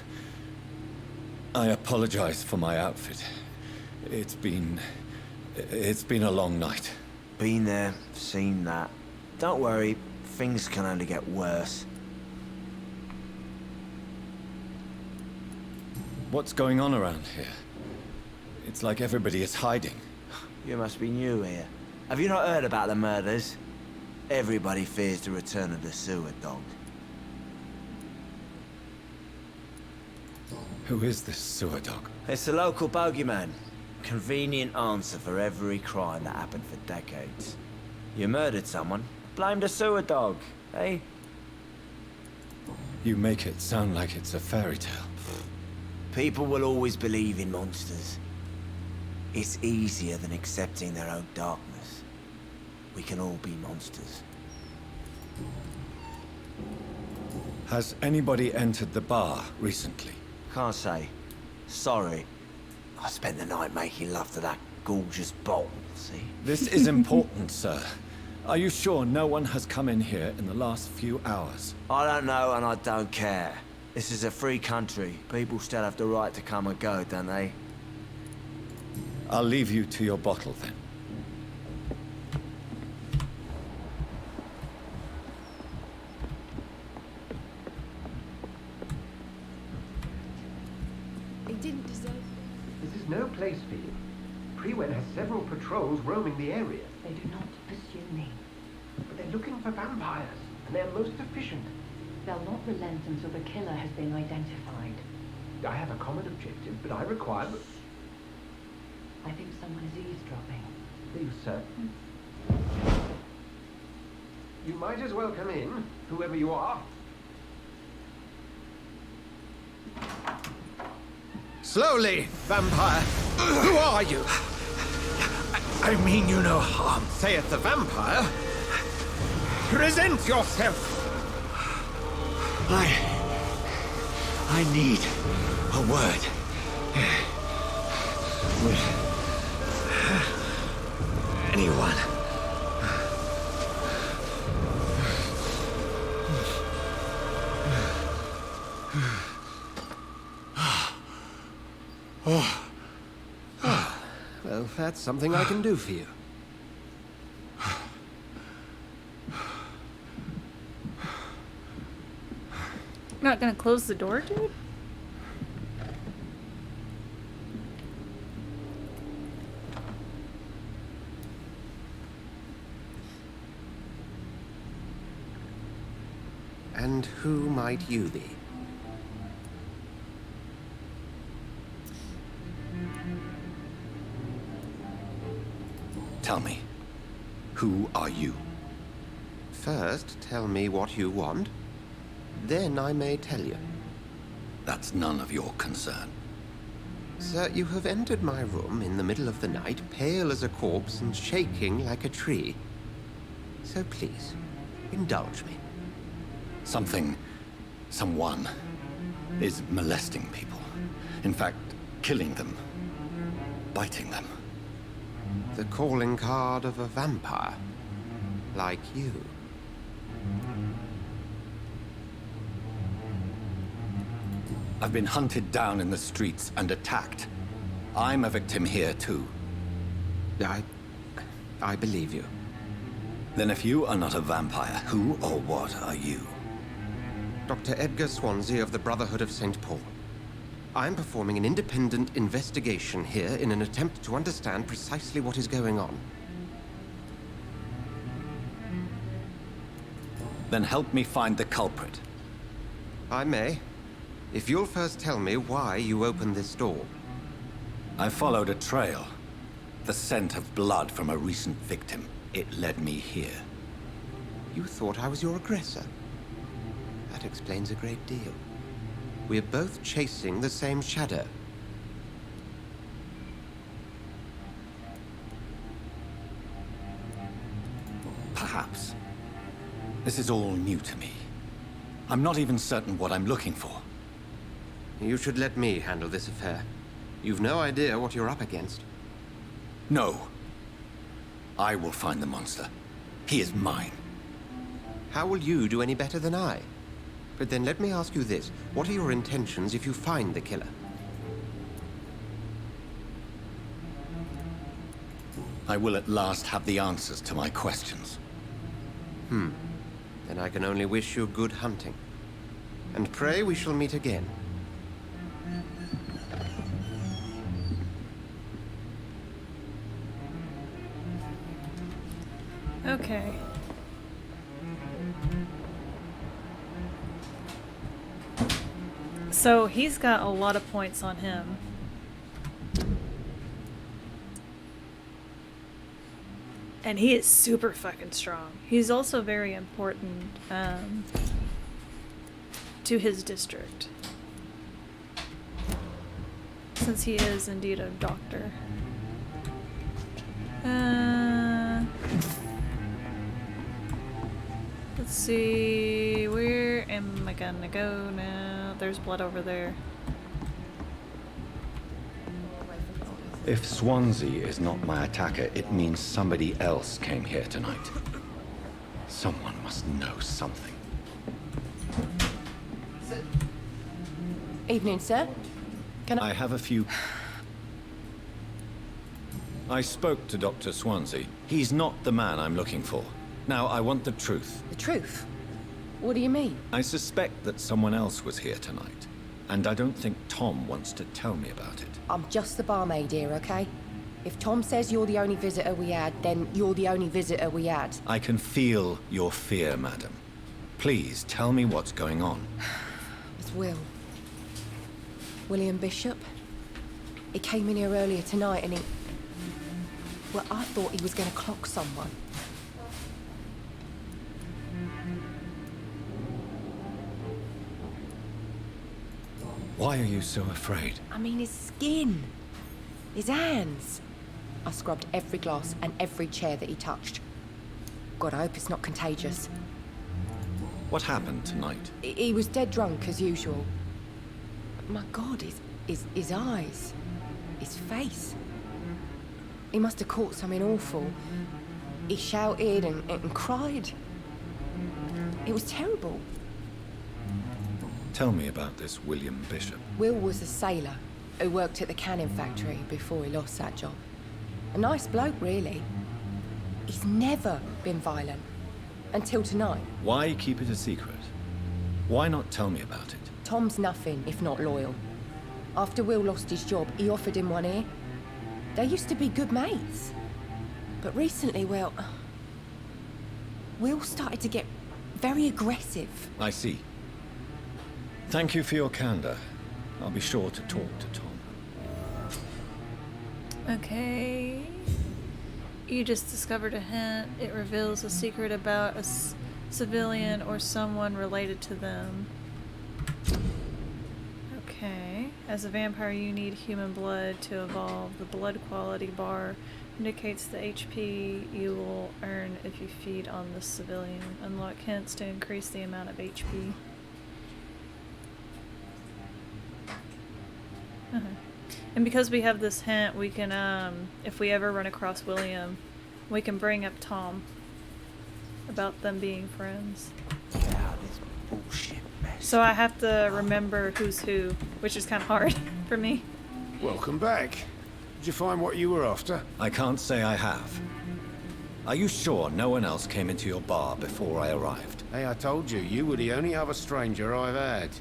I apologize for my outfit. It's been a long night. Been there, seen that. Don't worry, things can only get worse. What's going on around here? It's like everybody is hiding. You must be new here. Have you not heard about the murders? Everybody fears the return of the sewer dog. Who is this sewer dog? It's the local bogeyman. Convenient answer for every crime that happened for decades. You murdered someone, blame the sewer dog, eh? You make it sound like it's a fairy tale. People will always believe in monsters. It's easier than accepting their own darkness. We can all be monsters. Has anybody entered the bar recently? Can't say. Sorry. I spent the night making love to that gorgeous bottle, see? This is important, sir. Are you sure no one has come in here in the last few hours? I don't know and I don't care. This is a free country. People still have the right to come and go, don't they? I'll leave you to your bottle then. He didn't deserve it. This is no place for you. Prewen has several patrols roaming the area. They do not pursue me. But they're looking for vampires, and they're most efficient. They'll not relent until the killer has been identified. I have a common objective, but I require... I think someone is eavesdropping. Are you certain? You might as well come in, whoever you are. Slowly, vampire. Who are you? I mean you no harm. Saith the vampire. Present yourself. I need a word with anyone. Well, that's something I can do for you. Not gonna close the door, dude? And who might you be? Tell me, who are you? First, tell me what you want. Then I may tell you. That's none of your concern. Sir, you have entered my room in the middle of the night, pale as a corpse and shaking like a tree. So please, indulge me. Someone is molesting people. In fact, killing them. Biting them. The calling card of a vampire. Like you. I've been hunted down in the streets and attacked. I'm a victim here, too. I believe you. Then if you are not a vampire, who or what are you? Dr. Edgar Swansea of the Brotherhood of St. Paul. I'm performing an independent investigation here in an attempt to understand precisely what is going on. Then help me find the culprit. I may. If you'll first tell me why you opened this door. I followed a trail. The scent of blood from a recent victim. It led me here. You thought I was your aggressor. That explains a great deal. We're both chasing the same shadow. Perhaps. This is all new to me. I'm not even certain what I'm looking for. You should let me handle this affair. You've no idea what you're up against. No. I will find the monster. He is mine. How will you do any better than I? But then let me ask you this. What are your intentions if you find the killer? I will at last have the answers to my questions. Then I can only wish you good hunting. And pray we shall meet again. Okay. So he's got a lot of points on him. And he is super fucking strong. He's also very important to his district. Since he is indeed a doctor. Let's see, where am I gonna go now? There's blood over there. If Swansea is not my attacker, it means somebody else came here tonight. Someone must know something. Evening, sir. Can I... I have a few... I spoke to Dr. Swansea. He's not the man I'm looking for. Now, I want the truth. The truth? What do you mean? I suspect that someone else was here tonight. And I don't think Tom wants to tell me about it. I'm just the barmaid here, okay? If Tom says you're the only visitor we had, then you're the only visitor we had. I can feel your fear, madam. Please, tell me what's going on. It's Will. William Bishop. He came in here earlier tonight and he... Well, I thought he was going to clock someone. Why are you so afraid? I mean, his skin. His hands. I scrubbed every glass and every chair that he touched. God, I hope it's not contagious. What happened tonight? He was dead drunk, as usual. My God, his eyes. His face. He must have caught something awful. He shouted and cried. It was terrible. Tell me about this William Bishop. Will was a sailor who worked at the cannon factory before he lost that job. A nice bloke, really. He's never been violent. Until tonight. Why keep it a secret? Why not tell me about it? Tom's nothing if not loyal. After Will lost his job, he offered him one ear. They used to be good mates. But recently, well, Will started to get very aggressive. I see. Thank you for your candor. I'll be sure to talk to Tom. Okay. You just discovered a hint. It reveals a secret about a civilian or someone related to them. Okay. As a vampire, you need human blood to evolve. The blood quality bar indicates the HP you will earn if you feed on the civilian. Unlock hints to increase the amount of HP. And because we have this hint, we can, if we ever run across William, we can bring up Tom about them being friends. Get out of this bullshit mess. So I have to remember who's who, which is kind of hard for me. Welcome back. Did you find what you were after? I can't say I have. Are you sure no one else came into your bar before I arrived? Hey, I told you, you were the only other stranger I've had.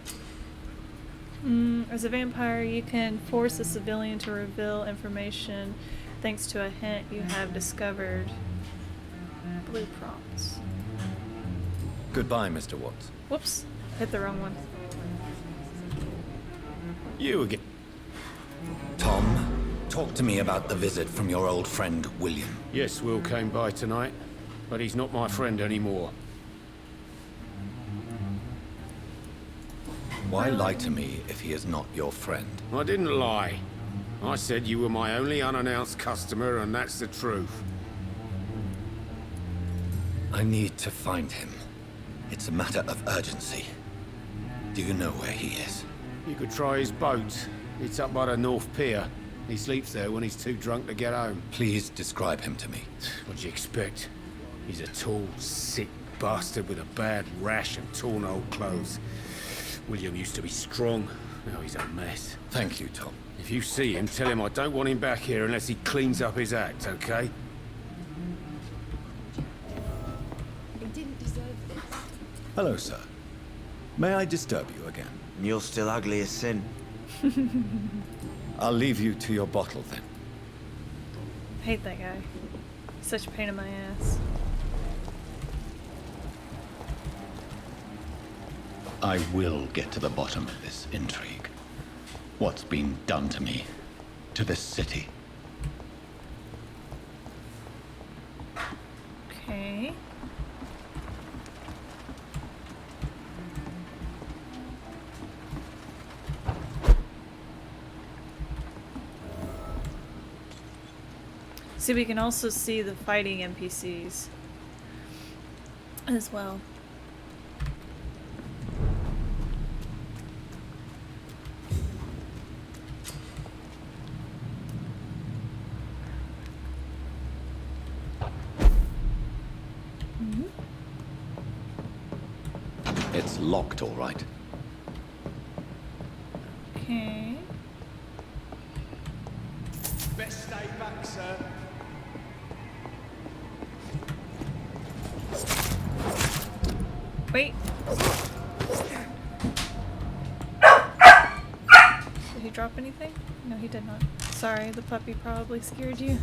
As a vampire, you can force a civilian to reveal information thanks to a hint you have discovered. Blue prompts. Goodbye, Mr. Watts. Whoops, hit the wrong one. You again. Tom, talk to me about the visit from your old friend, William. Yes, Will came by tonight, but he's not my friend anymore. Why lie to me if he is not your friend? I didn't lie. I said you were my only unannounced customer, and that's the truth. I need to find him. It's a matter of urgency. Do you know where he is? You could try his boat. It's up by the North Pier. He sleeps there when he's too drunk to get home. Please describe him to me. What do you expect? He's a tall, sick bastard with a bad rash and torn old clothes. William used to be strong. Now he's a mess. Thank you, Tom. If you see him, tell him I don't want him back here unless he cleans up his act, okay? He didn't deserve this. Hello, sir. May I disturb you again? You're still ugly as sin. I'll leave you to your bottle then. I hate that guy. Such a pain in my ass. I will get to the bottom of this intrigue. What's been done to me, to this city. Okay. See, we can also see the fighting NPCs as well. It's locked, all right. Okay. Best stay back, sir. Wait. Did he drop anything? No, he did not. Sorry, the puppy probably scared you.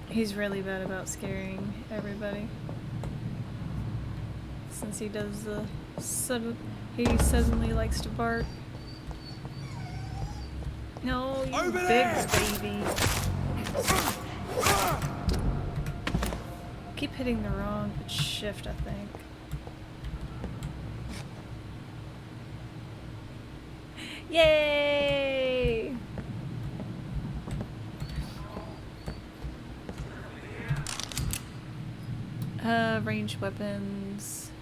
He's really bad about scaring everybody. Since he does the he suddenly likes to bark. No, you big baby. keep hitting the wrong shift, I think. Yay! Ranged weapons.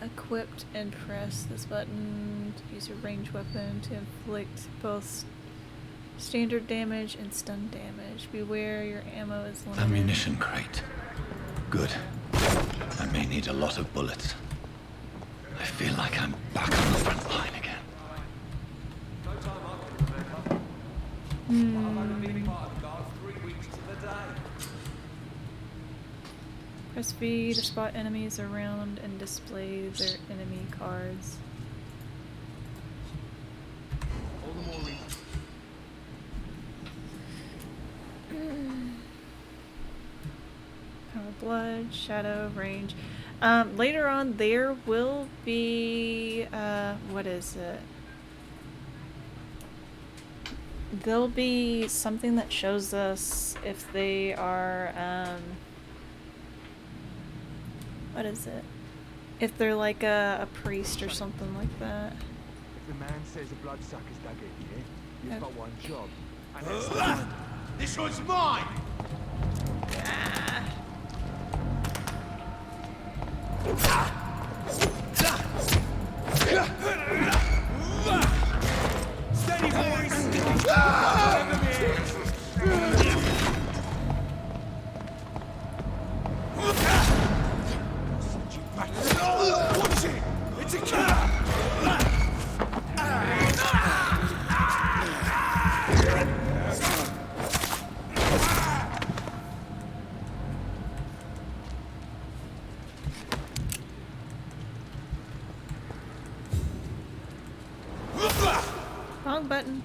Equipped and press this button to use your ranged weapon to inflict both standard damage and stun damage. Beware, your ammo is limited. Ammunition crate. Good. I may need a lot of bullets. I feel like I'm back on the front line again. Press V to spot enemies around and display their enemy cards. Power of Blood, Shadow, Range. Later on there will be, what is it? There'll be something that shows us if they are, what is it? If they're like a priest or something like that. If the man says a bloodsucker's dug in here, you've got one job. And This one's mine! steady, boys! Watch it! It's a killer! Wrong button.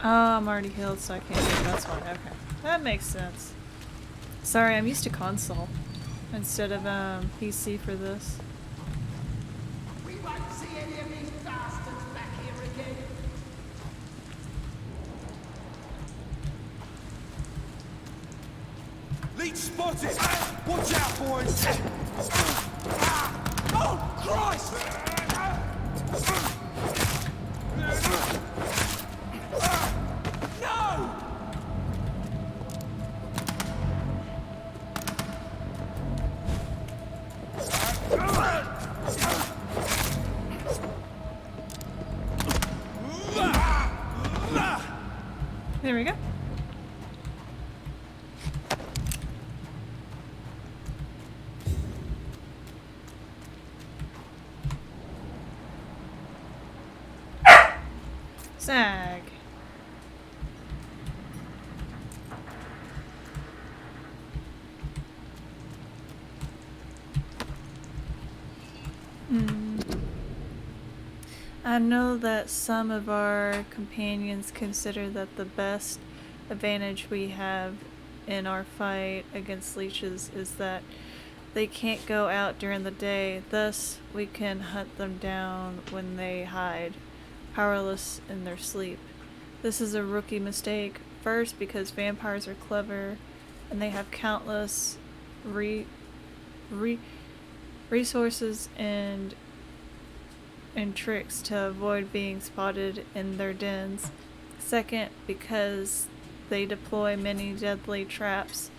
Oh, I'm already healed, so I can't do it. That's why. Okay. That makes sense. Sorry, I'm used to console instead of PC for this. We won't see any of these bastards back here again. Leech spotted! Watch out, boys! Oh, Christ! No! There we go. Zag. I know that some of our companions consider that the best advantage we have in our fight against leeches is that they can't go out during the day, thus we can hunt them down when they hide, powerless in their sleep. This is a rookie mistake, first because vampires are clever and they have countless resources and tricks to avoid being spotted in their dens. Second, because they deploy many deadly traps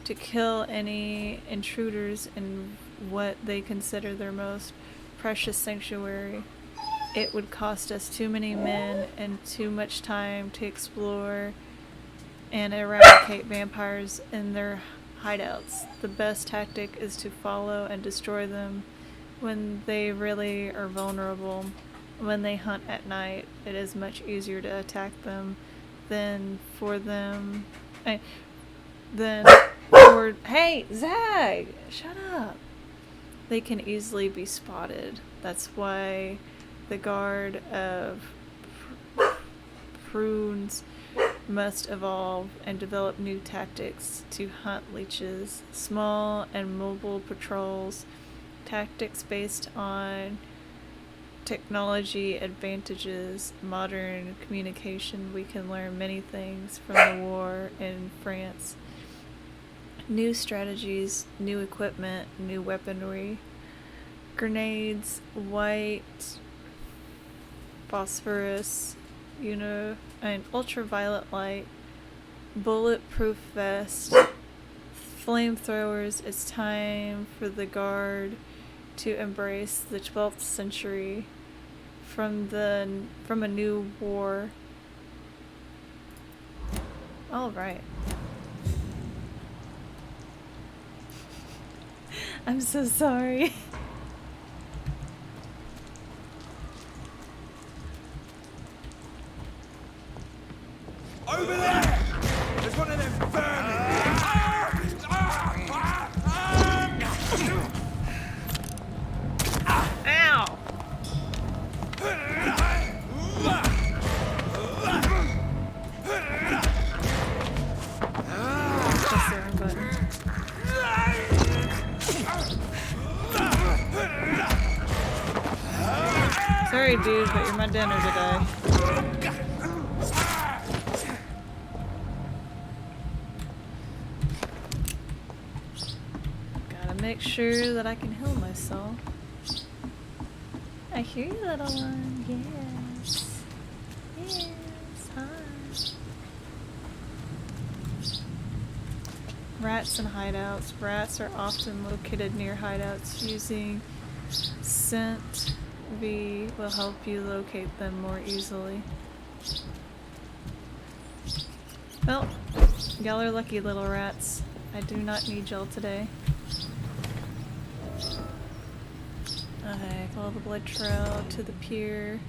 to kill any intruders in what they consider their most precious sanctuary. It would cost us too many men and too much time to explore and eradicate vampires in their hideouts. The best tactic is to follow and destroy them when they really are vulnerable. When they hunt at night, it is much easier to attack them than for them. Hey, Zag! Shut up! They can easily be spotted. That's why the guard of prunes must evolve and develop new tactics to hunt leeches, small and mobile patrols, tactics based on technology advantages, modern communication. We can learn many things from the war in France. New strategies, new equipment, new weaponry, grenades, white, phosphorus, and ultraviolet light, bulletproof vest, flamethrowers. It's time for the Guard to embrace the 12th century from a new war. All right. I'm so sorry. Over there! There's one of them vermin! Ow! Press the wrong button. Sorry, dude, but you're my dinner today. Gotta make sure that I can heal myself. I hear you, little one. Yes. Yes. Hi. Rats and hideouts. Rats are often located near hideouts. Using scent V will help you locate them more easily. Well, y'all are lucky, little rats. I do not need y'all today. Okay, follow the blood trail to the pier.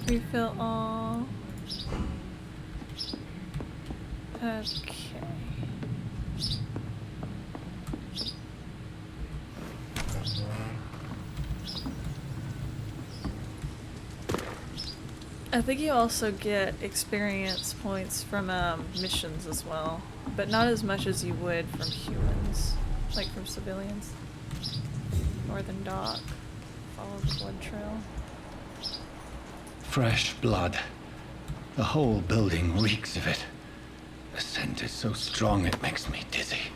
Refill all. Okay. I think you also get experience points from missions as well, but not as much as you would from humans, like from civilians. Northern Dock. Follow the blood trail. Fresh blood. The whole building reeks of it. The scent is so strong it makes me dizzy.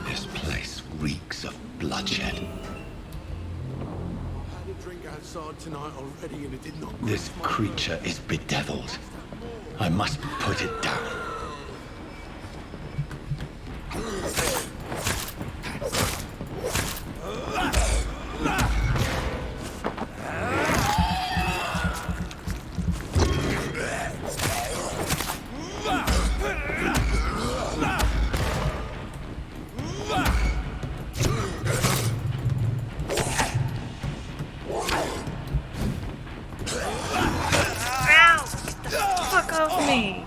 This place reeks of bloodshed. This creature is bedeviled. I must put it down. Me.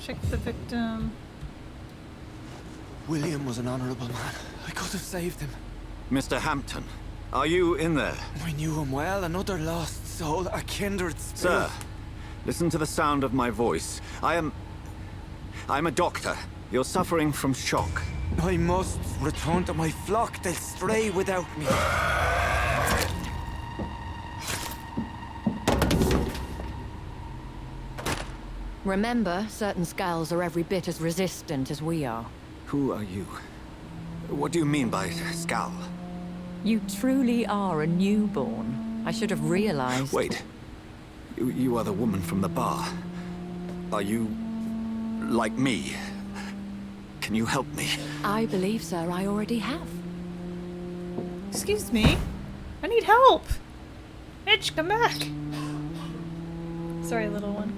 Check the victim. William was an honorable man. I could have saved him. Mr. Hampton, are you in there? I knew him well, another lost soul, a kindred spirit. Sir, listen to the sound of my voice. I'm a doctor. You're suffering from shock. I must return to my flock. They'll stray without me. Remember, certain skulls are every bit as resistant as we are. Who are you? What do you mean by skull? You truly are a newborn. I should have realized. Wait. You are the woman from the bar. Are you... like me? Can you help me? I believe, sir, I already have. Excuse me. I need help. Mitch, come back. Sorry, little one.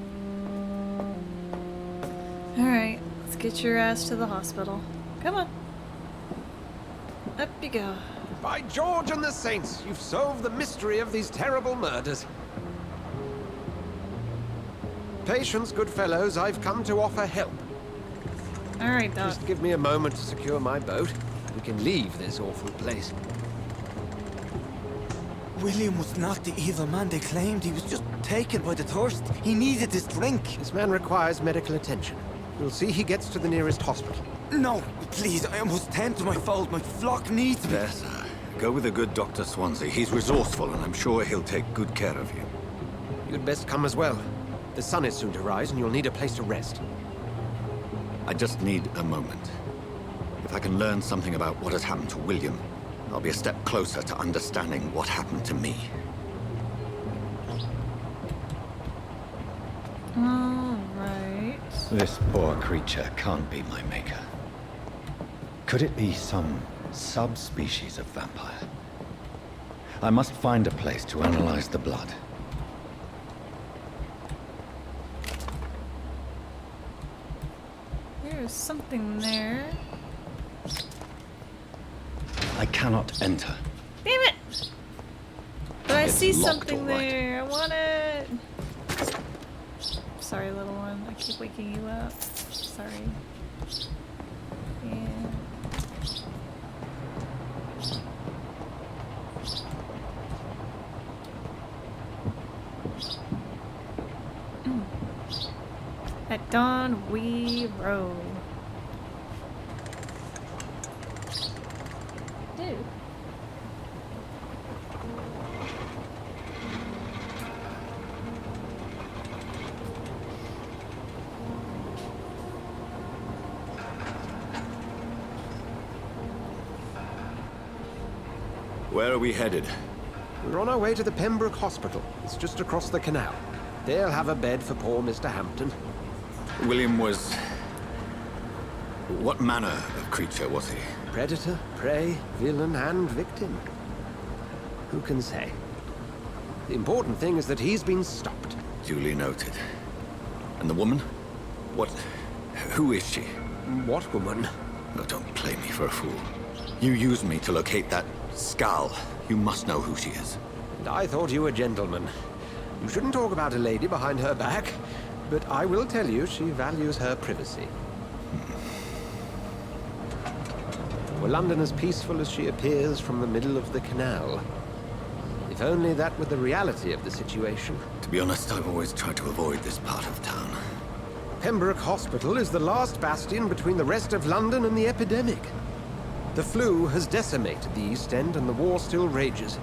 Alright, let's get your ass to the hospital. Come on. Up you go. By George and the Saints, you've solved the mystery of these terrible murders. Patience, good fellows, I've come to offer help. Alright, Doc. Just give me a moment to secure my boat. We can leave this awful place. William was not the evil man they claimed. He was just taken by the thirst. He needed this drink. This man requires medical attention. You'll see he gets to the nearest hospital. No, please, I must tend to my fold. My flock needs me. There, sir. Go with the good Dr. Swansea. He's resourceful, and I'm sure he'll take good care of you. You'd best come as well. The sun is soon to rise, and you'll need a place to rest. I just need a moment. If I can learn something about what has happened to William, I'll be a step closer to understanding what happened to me. Alright. This poor creature can't be my maker. Could it be some subspecies of vampire? I must find a place to analyze the blood. There's something there. I cannot enter. Damn it! But I It's see locked, something all right. there. I want it. Sorry, little one. I keep waking you up. Sorry. Yeah. At dawn we row. Dude. Where are we headed? We're on our way to the Pembroke Hospital. It's just across the canal. They'll have a bed for poor Mr. Hampton. William was... what manner of creature was he? Predator, prey, villain, and victim. Who can say? The important thing is that he's been stopped. Duly noted. And the woman? What... who is she? What woman? Oh, don't play me for a fool. You used me to locate that skull. You must know who she is. And I thought you a gentleman. You shouldn't talk about a lady behind her back, but I will tell you she values her privacy. Were London as peaceful as she appears from the middle of the canal? If only that were the reality of the situation. To be honest, I've always tried to avoid this part of town. Pembroke Hospital is the last bastion between the rest of London and the epidemic. The flu has decimated the East End and the war still rages.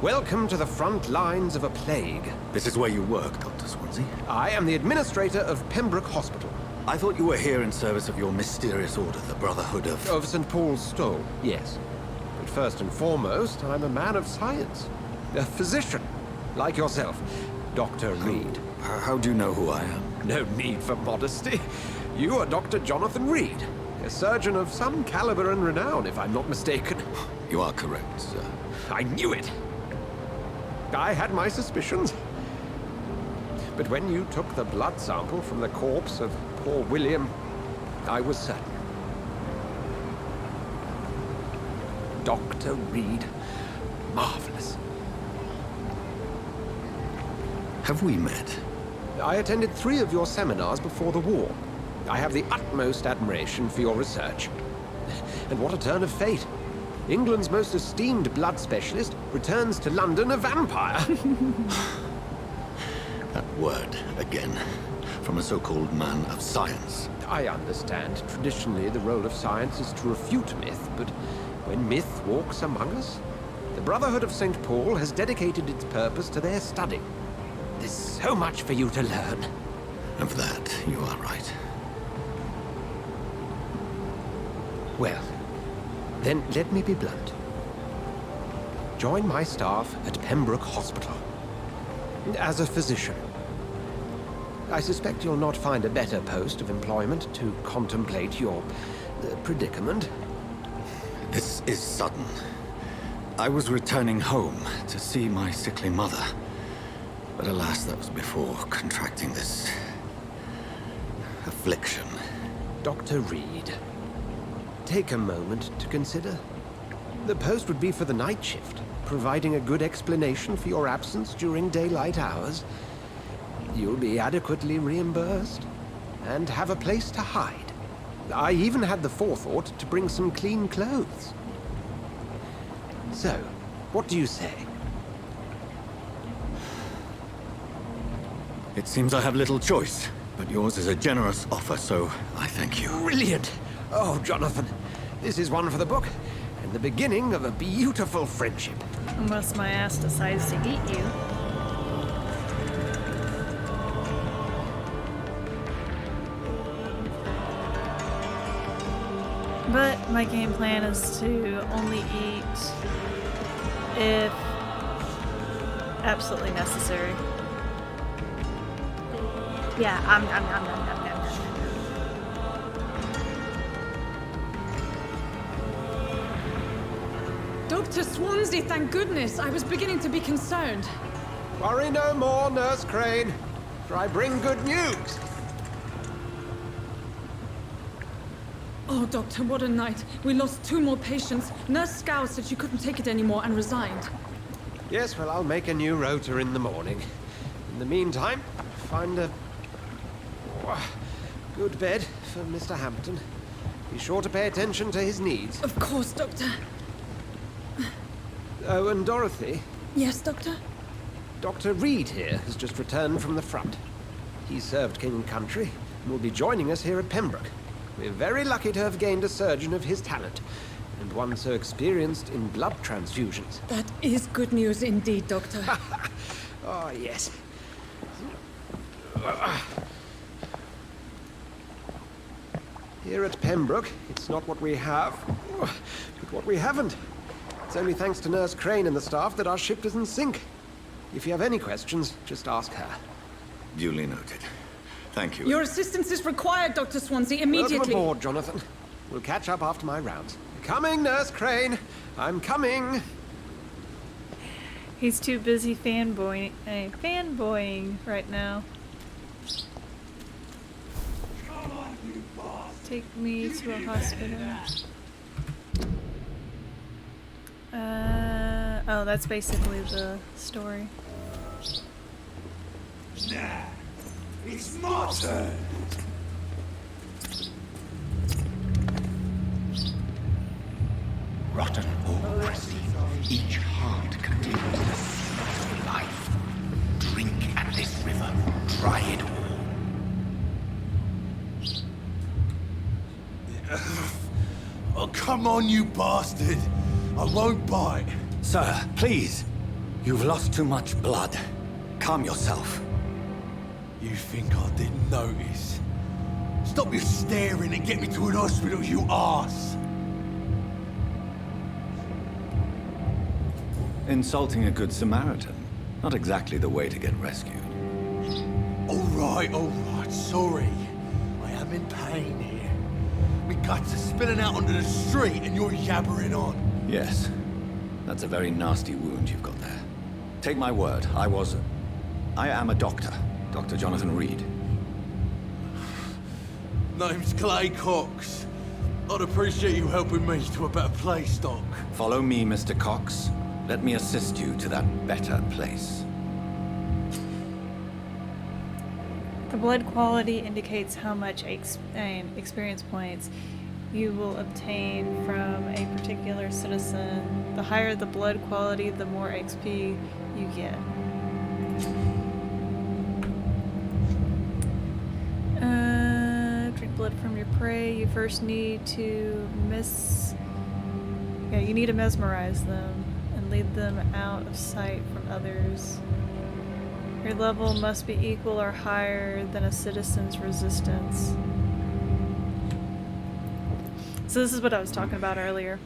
Welcome to the front lines of a plague. This is where you work, Dr. Swansea? I am the administrator of Pembroke Hospital. I thought you were here in service of your mysterious order, the Brotherhood of... Of St. Paul's Stole, yes. But first and foremost, I'm a man of science. A physician, like yourself, Dr. Reed. How do you know who I am? No need for modesty. You are Dr. Jonathan Reed, a surgeon of some caliber and renown, if I'm not mistaken. You are correct, sir. I knew it! I had my suspicions. But when you took the blood sample from the corpse of poor William, I was certain. Dr. Reed. Marvelous. Have we met? I attended 3 of your seminars before the war. I have the utmost admiration for your research. And what a turn of fate. England's most esteemed blood specialist returns to London a vampire. That word, again, from a so-called man of science. I understand. Traditionally, the role of science is to refute myth, but when myth walks among us, the Brotherhood of St. Paul has dedicated its purpose to their study. There's so much for you to learn. Of that, you are right. Well, then let me be blunt. Join my staff at Pembroke Hospital. As a physician. I suspect you'll not find a better post of employment to contemplate your predicament. This is sudden. I was returning home to see my sickly mother. But alas, that was before contracting this affliction. Dr. Reed, take a moment to consider. The post would be for the night shift, providing a good explanation for your absence during daylight hours. You'll be adequately reimbursed and have a place to hide. I even had the forethought to bring some clean clothes. So, what do you say? It seems I have little choice, but yours is a generous offer, so I thank you. Brilliant! Oh, Jonathan, this is one for the book, and the beginning of a beautiful friendship. Unless my ass decides to eat you. But my game plan is to only eat if absolutely necessary. Yeah, I'm. Dr. Swansea, thank goodness. I was beginning to be concerned. Worry no more, Nurse Crane, for I bring good news. Oh, Doctor, what a night. We lost 2 more patients. Nurse Scow said she couldn't take it anymore and resigned. Yes, well, I'll make a new rota in the morning. In the meantime, find a good bed for Mr. Hampton. Be sure to pay attention to his needs. Of course, Doctor. Oh, and Dorothy? Yes, Doctor? Dr. Reed here has just returned from the front. He served King and Country and will be joining us here at Pembroke. We're very lucky to have gained a surgeon of his talent, and one so experienced in blood transfusions. That is good news indeed, Doctor. Oh, yes. Here at Pembroke, it's not what we have, but what we haven't. It's only thanks to Nurse Crane and the staff that our ship doesn't sink. If you have any questions, just ask her. Duly noted. Thank you. Your assistance is required, Dr. Swansea, immediately. Welcome aboard, Jonathan. We'll catch up after my rounds. Coming, Nurse Crane. I'm coming. He's too busy fanboying right now. Take me to a hospital. Oh, that's basically the story. Nah, it's my turn. Rotten or crusty, each heart contains the seed of life. Drink at this river, try it all. Oh, come on, you bastard. I won't bite. Sir, please. You've lost too much blood. Calm yourself. You think I didn't notice? Stop your staring and get me to an hospital, you arse! Insulting a good Samaritan. Not exactly the way to get rescued. All right, sorry. I am in pain here. My guts are spilling out onto the street and you're yabbering on. Yes. That's a very nasty wound you've got there. Take my word, I am a doctor. Dr. Jonathan Reed. Name's Clay Cox. I'd appreciate you helping me to a better place, Doc. Follow me, Mr. Cox. Let me assist you to that better place. The blood quality indicates how much experience points you will obtain from a particular citizen. The higher the blood quality, the more XP you get. Drink blood from your prey. You first need to you need to mesmerize them and lead them out of sight from others. Your level must be equal or higher than a citizen's resistance. So this is what I was talking about earlier.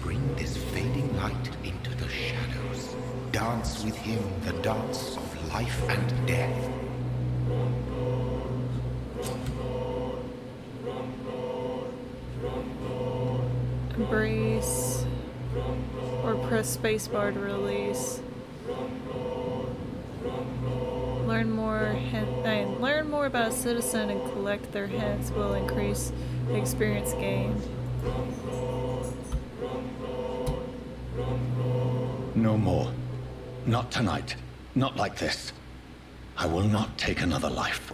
Bring this fading light into the shadows. Dance with him the dance of life and death. Embrace or press spacebar to release. Learn more about a citizen and collect their hints will increase the experience gained. No more. Not tonight. Not like this. I will not take another life.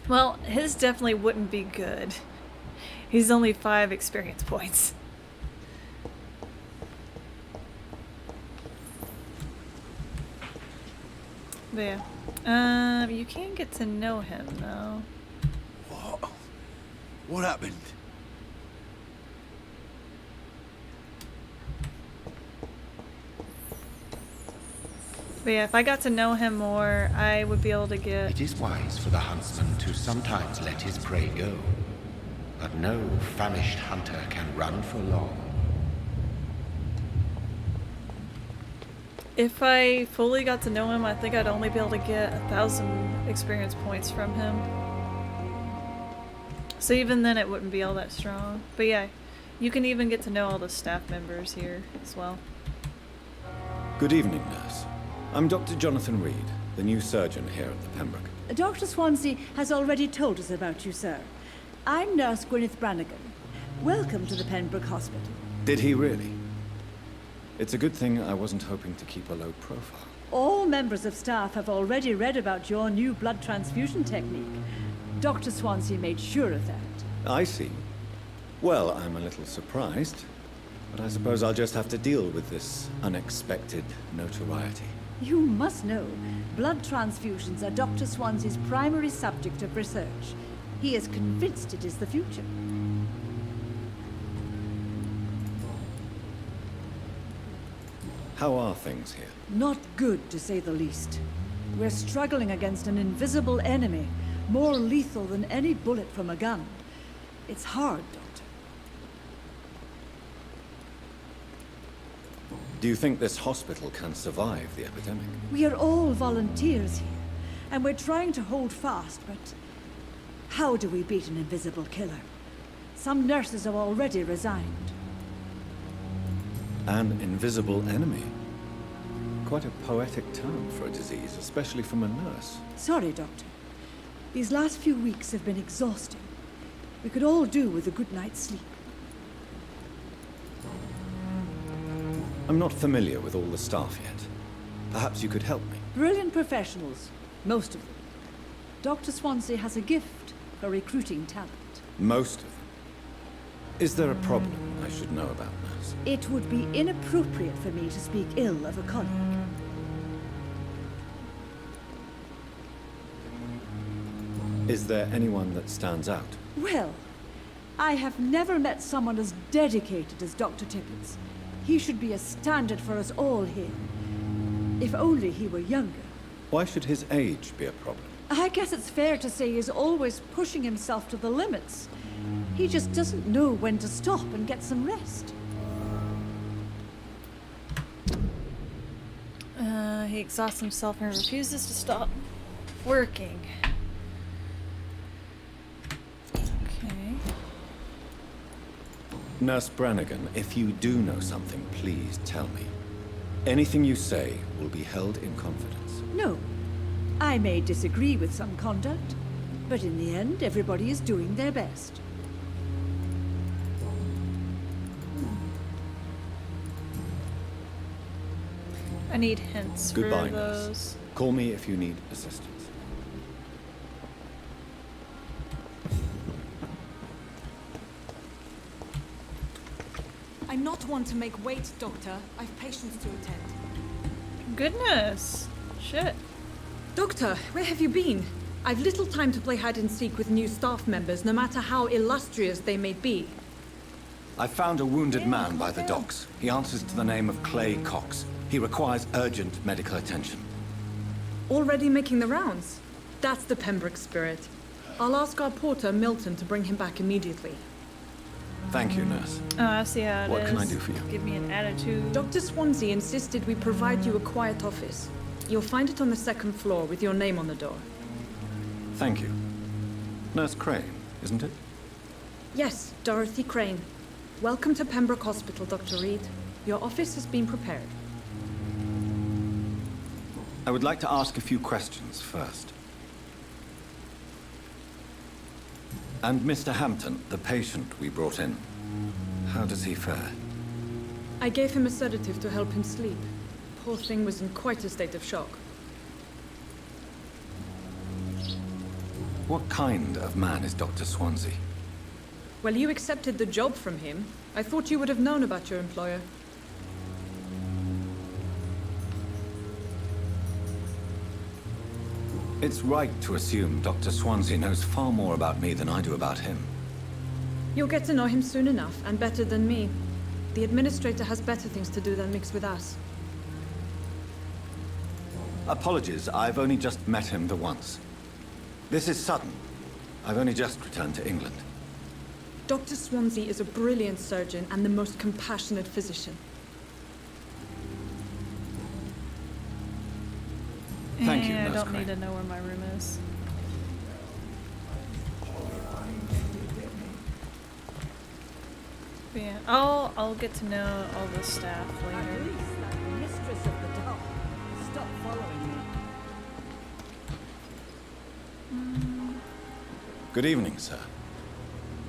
Well, his definitely wouldn't be good. He's only 5 experience points. But yeah. You can get to know him though. What? What happened? But yeah, if I got to know him more, I would be able to get... It is wise for the huntsman to sometimes let his prey go, but no famished hunter can run for long. If I fully got to know him, I think I'd only be able to get 1,000 experience points from him. So even then it wouldn't be all that strong. But yeah, you can even get to know all the staff members here as well. Good evening, nurse. I'm Dr. Jonathan Reed, the new surgeon here at the Pembroke. Dr. Swansea has already told us about you, sir. I'm Nurse Gwyneth Brannigan. Welcome to the Pembroke Hospital. Did he really? It's a good thing I wasn't hoping to keep a low profile. All members of staff have already read about your new blood transfusion technique. Dr. Swansea made sure of that. I see. Well, I'm a little surprised, but I suppose I'll just have to deal with this unexpected notoriety. You must know, blood transfusions are Dr. Swansea's primary subject of research. He is convinced it is the future. How are things here? Not good, to say the least. We're struggling against an invisible enemy, more lethal than any bullet from a gun. It's hard, Doctor. Do you think this hospital can survive the epidemic? We are all volunteers here, and we're trying to hold fast, but how do we beat an invisible killer? Some nurses have already resigned. An invisible enemy? Quite a poetic term for a disease, especially from a nurse. Sorry, Doctor. These last few weeks have been exhausting. We could all do with a good night's sleep. I'm not familiar with all the staff yet. Perhaps you could help me. Brilliant professionals, most of them. Dr. Swansea has a gift for recruiting talent. Most of them? Is there a problem I should know about, nurse? It would be inappropriate for me to speak ill of a colleague. Is there anyone that stands out? Well, I have never met someone as dedicated as Dr. Tippins. He should be a standard for us all here. If only he were younger. Why should his age be a problem? I guess it's fair to say he's always pushing himself to the limits. He just doesn't know when to stop and get some rest. He exhausts himself and refuses to stop working. Okay. Nurse Brannigan, if you do know something, please tell me. Anything you say will be held in confidence. No. I may disagree with some conduct, but in the end, everybody is doing their best. I need hints Goodbye, for nurse. those. Call me if you need assistance. I'm not one to make wait, Doctor. I've patients to attend. Goodness. Shit. Doctor, where have you been? I've little time to play hide and seek with new staff members, no matter how illustrious they may be. I found a wounded man by the docks. He answers to the name of Clay Cox. He requires urgent medical attention. Already making the rounds? That's the Pembroke spirit. I'll ask our porter, Milton, to bring him back immediately. Thank you, nurse. Oh, I see how it is. What can I do for you? Give me an attitude. Dr. Swansea insisted we provide you a quiet office. You'll find it on the second floor with your name on the door. Thank you. Nurse Crane, isn't it? Yes, Dorothy Crane. Welcome to Pembroke Hospital, Dr. Reed. Your office has been prepared. I would like to ask a few questions first. And Mr. Hampton, the patient we brought in, how does he fare? I gave him a sedative to help him sleep. Poor thing was in quite a state of shock. What kind of man is Dr. Swansea? Well, you accepted the job from him. I thought you would have known about your employer. It's right to assume Dr. Swansea knows far more about me than I do about him. You'll get to know him soon enough, and better than me. The administrator has better things to do than mix with us. Apologies, I've only just met him the once. This is sudden. I've only just returned to England. Dr. Swansea is a brilliant surgeon and the most compassionate physician. Thank you, I Nurse don't Crane. need to know where my room is. But yeah, I'll get to know all the staff later. Mistress of the dark. Stop following me. Good evening, sir.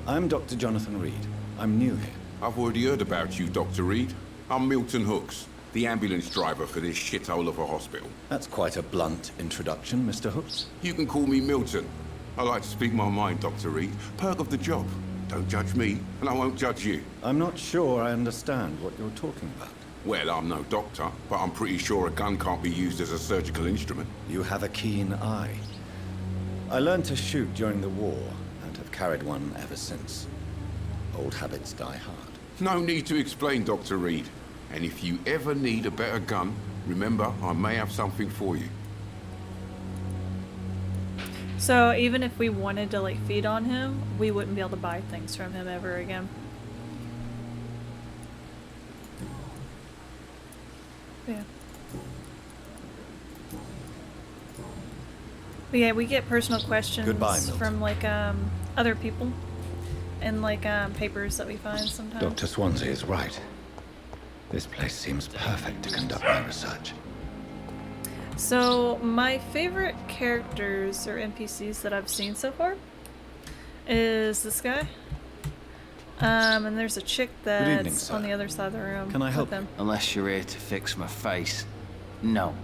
I'm Dr. Jonathan Reed. I'm new here. I've already heard about you, Dr. Reed. I'm Milton Hooks, the ambulance driver for this shithole of a hospital. That's quite a blunt introduction, Mr. Hooks. You can call me Milton. I like to speak my mind, Dr. Reed. Perk of the job. Don't judge me, and I won't judge you. I'm not sure I understand what you're talking about. Well, I'm no doctor, but I'm pretty sure a gun can't be used as a surgical instrument. You have a keen eye. I learned to shoot during the war, and have carried one ever since. Old habits die hard. No need to explain, Dr. Reed. And if you ever need a better gun, remember, I may have something for you. So even if we wanted to like feed on him, we wouldn't be able to buy things from him ever again. Yeah. But yeah, we get personal questions Goodbye, Milton. from like other people and like papers that we find sometimes. Dr. Swansea is right. This place seems perfect to conduct my research. So my favorite characters or NPCs that I've seen so far is this guy. And there's a chick evening, that's sir. on the other side of the room. Can I help with him. Unless you're here to fix my face. No.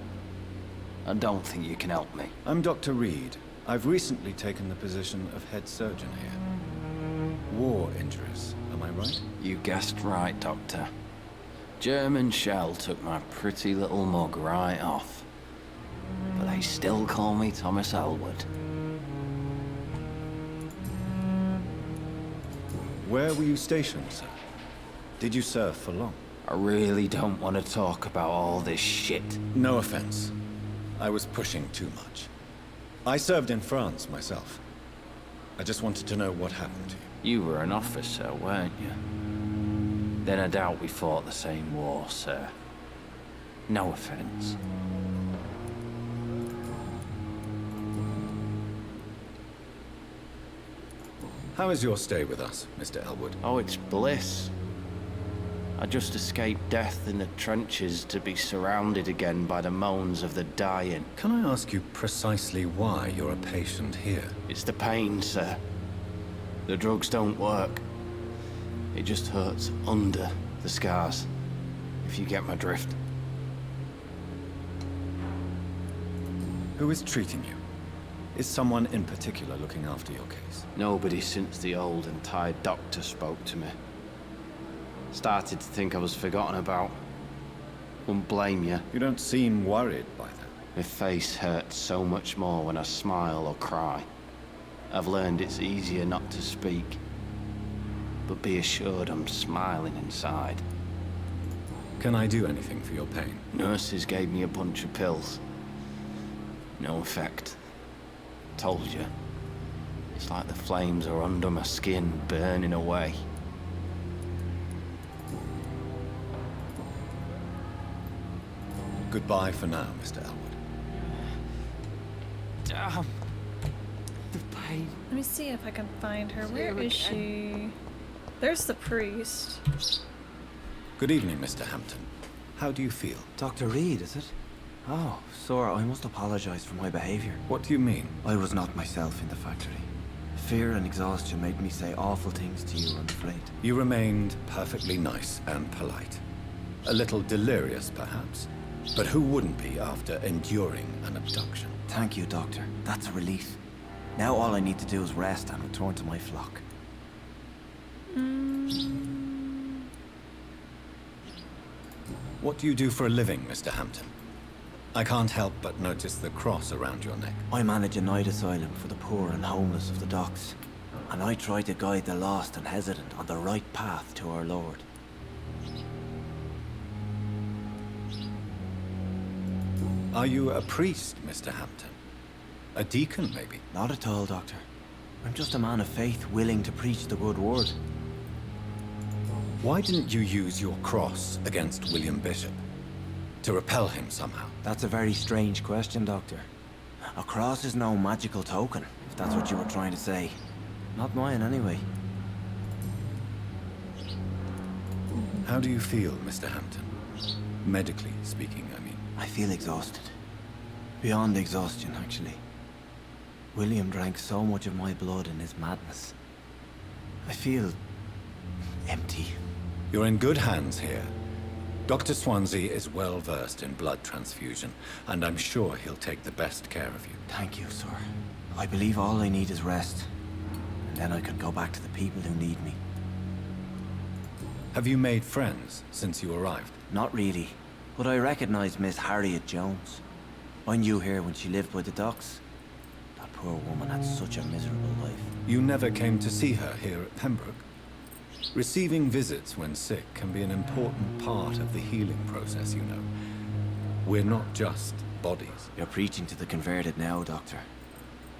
I don't think you can help me. I'm Dr. Reed. I've recently taken the position of head surgeon here. War injuries, am I right? You guessed right, Doctor. German shell took my pretty little mug right off. But they still call me Thomas Elwood. Where were you stationed, sir? Did you serve for long? I really don't want to talk about all this shit. No offense. I was pushing too much. I served in France myself. I just wanted to know what happened to you. You were an officer, weren't you? Then I doubt we fought the same war, sir. No offense. How is your stay with us, Mr. Elwood? Oh, it's bliss. I just escaped death in the trenches to be surrounded again by the moans of the dying. Can I ask you precisely why you're a patient here? It's the pain, sir. The drugs don't work. It just hurts under the scars, if you get my drift. Who is treating you? Is someone in particular looking after your case? Nobody since the old and tired doctor spoke to me. Started to think I was forgotten about. Wouldn't blame you. You don't seem worried by that. My face hurts so much more when I smile or cry. I've learned it's easier not to speak. But be assured I'm smiling inside. Can I do anything for your pain? Nurses gave me a bunch of pills. No effect. Told you. It's like the flames are under my skin, burning away. Goodbye for now, Mr. Elwood. Damn. The pain. Let me see if I can find her. Where is she? There's the priest. Good evening, Mr. Hampton. How do you feel? Dr. Reed, is it? Oh, sir, I must apologize for my behavior. What do you mean? I was not myself in the factory. Fear and exhaustion made me say awful things to you, I'm afraid. You remained perfectly nice and polite. A little delirious, perhaps. But who wouldn't be after enduring an abduction? Thank you, Doctor. That's a relief. Now all I need to do is rest and return to my flock. What do you do for a living, Mr. Hampton? I can't help but notice the cross around your neck. I manage a night asylum for the poor and homeless of the docks. And I try to guide the lost and hesitant on the right path to our Lord. Are you a priest, Mr. Hampton? A deacon, maybe? Not at all, Doctor. I'm just a man of faith willing to preach the good word. Why didn't you use your cross against William Bishop? To repel him somehow? That's a very strange question, Doctor. A cross is no magical token, if that's what you were trying to say. Not mine, anyway. How do you feel, Mr. Hampton? Medically speaking, I mean. I feel exhausted. Beyond exhaustion, actually. William drank so much of my blood in his madness. I feel empty. You're in good hands here. Dr. Swansea is well versed in blood transfusion, and I'm sure he'll take the best care of you. Thank you, sir. I believe all I need is rest. And then I can go back to the people who need me. Have you made friends since you arrived? Not really. But I recognize Miss Harriet Jones. I knew her when she lived by the docks. That poor woman had such a miserable life. You never came to see her here at Pembroke? Receiving visits when sick can be an important part of the healing process, you know. We're not just bodies. You're preaching to the converted now, Doctor.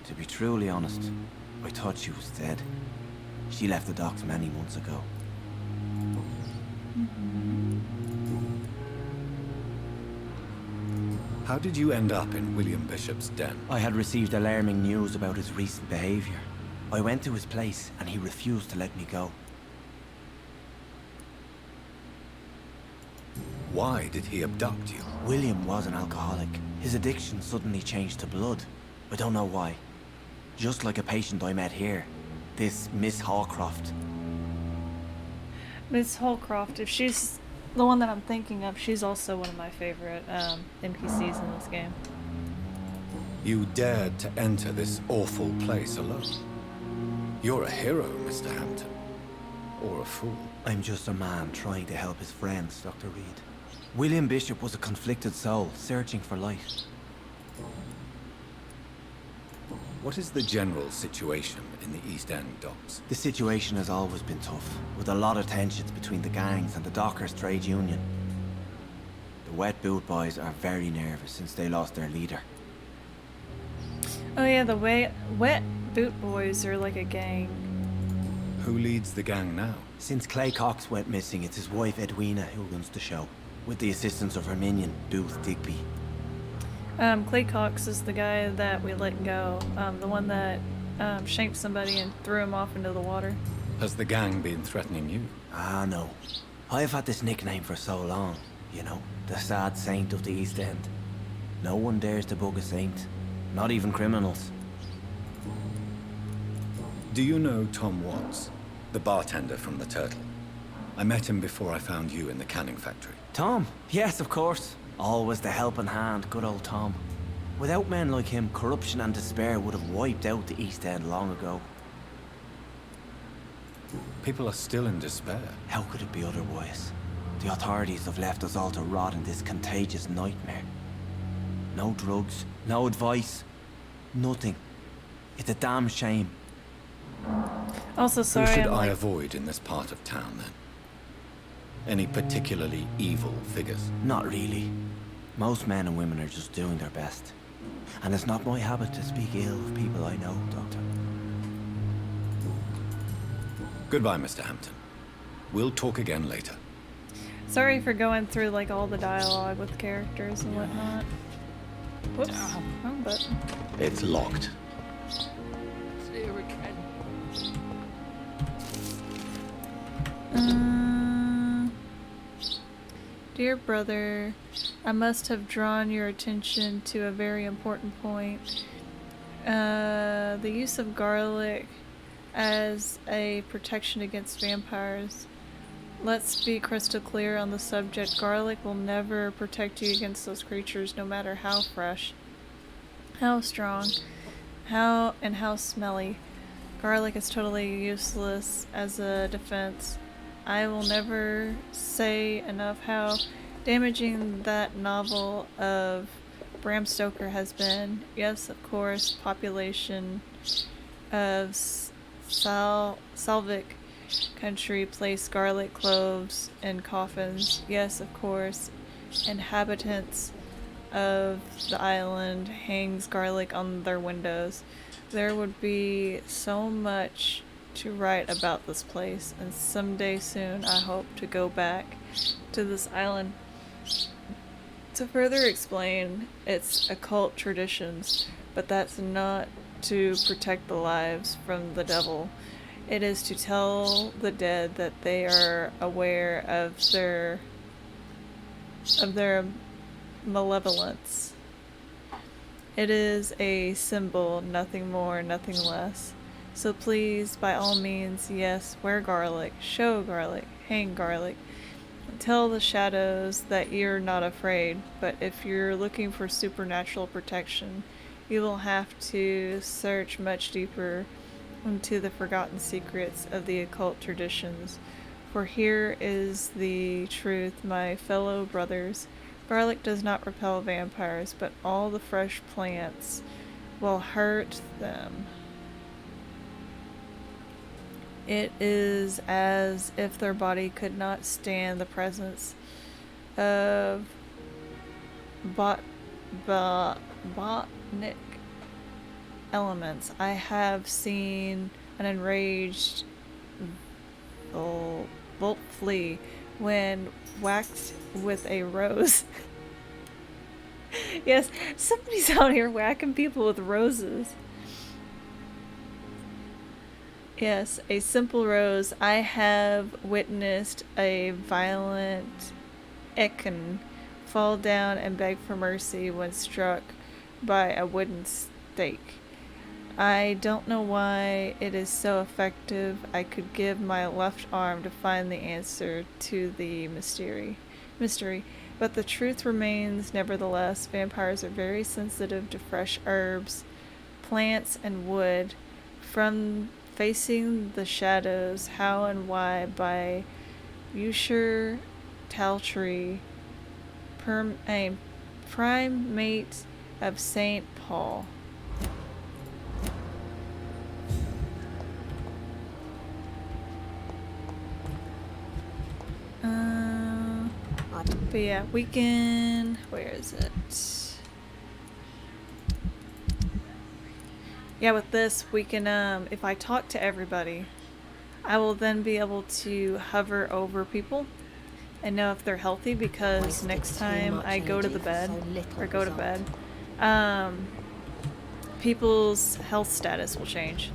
To be truly honest, I thought she was dead. She left the docks many months ago. How did you end up in William Bishop's den? I had received alarming news about his recent behavior. I went to his place and he refused to let me go. Why did he abduct you? William was an alcoholic. His addiction suddenly changed to blood. I don't know why. Just like a patient I met here. This Miss Hallcroft. Miss Holcroft, if she's the one that I'm thinking of, she's also one of my favorite NPCs in this game. You dared to enter this awful place alone. You're a hero, Mr. Hampton. Or a fool. I'm just a man trying to help his friends, Dr. Reed. William Bishop was a conflicted soul, searching for light. What is the general situation in the East End docks? The situation has always been tough, with a lot of tensions between the gangs and the dockers' trade union. The Wet Boot Boys are very nervous since they lost their leader. Oh yeah, the Wet Boot Boys are like a gang. Who leads the gang now? Since Clay Cox went missing, it's his wife Edwina who runs the show, with the assistance of her minion, Booth Digby. Clay Cox is the guy that we let go. The one that shanked somebody and threw him off into the water. Has the gang been threatening you? Ah, no. I've had this nickname for so long, you know, the sad saint of the East End. No one dares to bug a saint, not even criminals. Do you know Tom Watts, the bartender from the Turtle? I met him before I found you in the canning factory. Tom? Yes, of course. Always the helping hand, good old Tom. Without men like him, corruption and despair would have wiped out the East End long ago. People are still in despair. How could it be otherwise? The authorities have left us all to rot in this contagious nightmare. No drugs, no advice, nothing. It's a damn shame. Also, sorry, Who should I'm I like... avoid in this part of town, then? Any particularly evil figures? Not really. Most men and women are just doing their best. And it's not my habit to speak ill of people I know, Doctor. Goodbye, Mr. Hampton. We'll talk again later. Sorry for going through like all the dialogue with characters and whatnot. Whoops, wrong button. It's locked. Dear brother, I must have drawn your attention to a very important point. The use of garlic as a protection against vampires. Let's be crystal clear on the subject. Garlic will never protect you against those creatures, no matter how fresh, how strong, how smelly. Garlic is totally useless as a defense. I will never say enough how damaging that novel of Bram Stoker has been. Yes, of course, population of Salvic country place garlic cloves in coffins. Yes, of course, inhabitants of the island hangs garlic on their windows. There would be so much to write about this place, and someday soon I hope to go back to this island to further explain its occult traditions, but that's not to protect the lives from the devil. It is to tell the dead that they are aware of their malevolence. It is a symbol, nothing more, nothing less. So please, by all means, yes, wear garlic, show garlic, hang garlic. Tell the shadows that you're not afraid, but if you're looking for supernatural protection, you will have to search much deeper into the forgotten secrets of the occult traditions. For here is the truth, my fellow brothers. Garlic does not repel vampires, but all the fresh plants will hurt them. It is as if their body could not stand the presence of botanic elements. I have seen an enraged bolt flee when whacked with a rose. Yes, somebody's out here whacking people with roses. Yes, a simple rose. I have witnessed a violent Ekin fall down and beg for mercy when struck by a wooden stake. I don't know why it is so effective. I could give my left arm to find the answer to the mystery. But the truth remains, nevertheless. Vampires are very sensitive to fresh herbs, plants, and wood. From Facing the Shadows, How and Why by Usher Taltree, Primate of St. Paul. But yeah, we can... Where is it? Yeah, with this, we can, if I talk to everybody, I will then be able to hover over people and know if they're healthy, because next time I go to the bed, or go to bed, people's health status will change.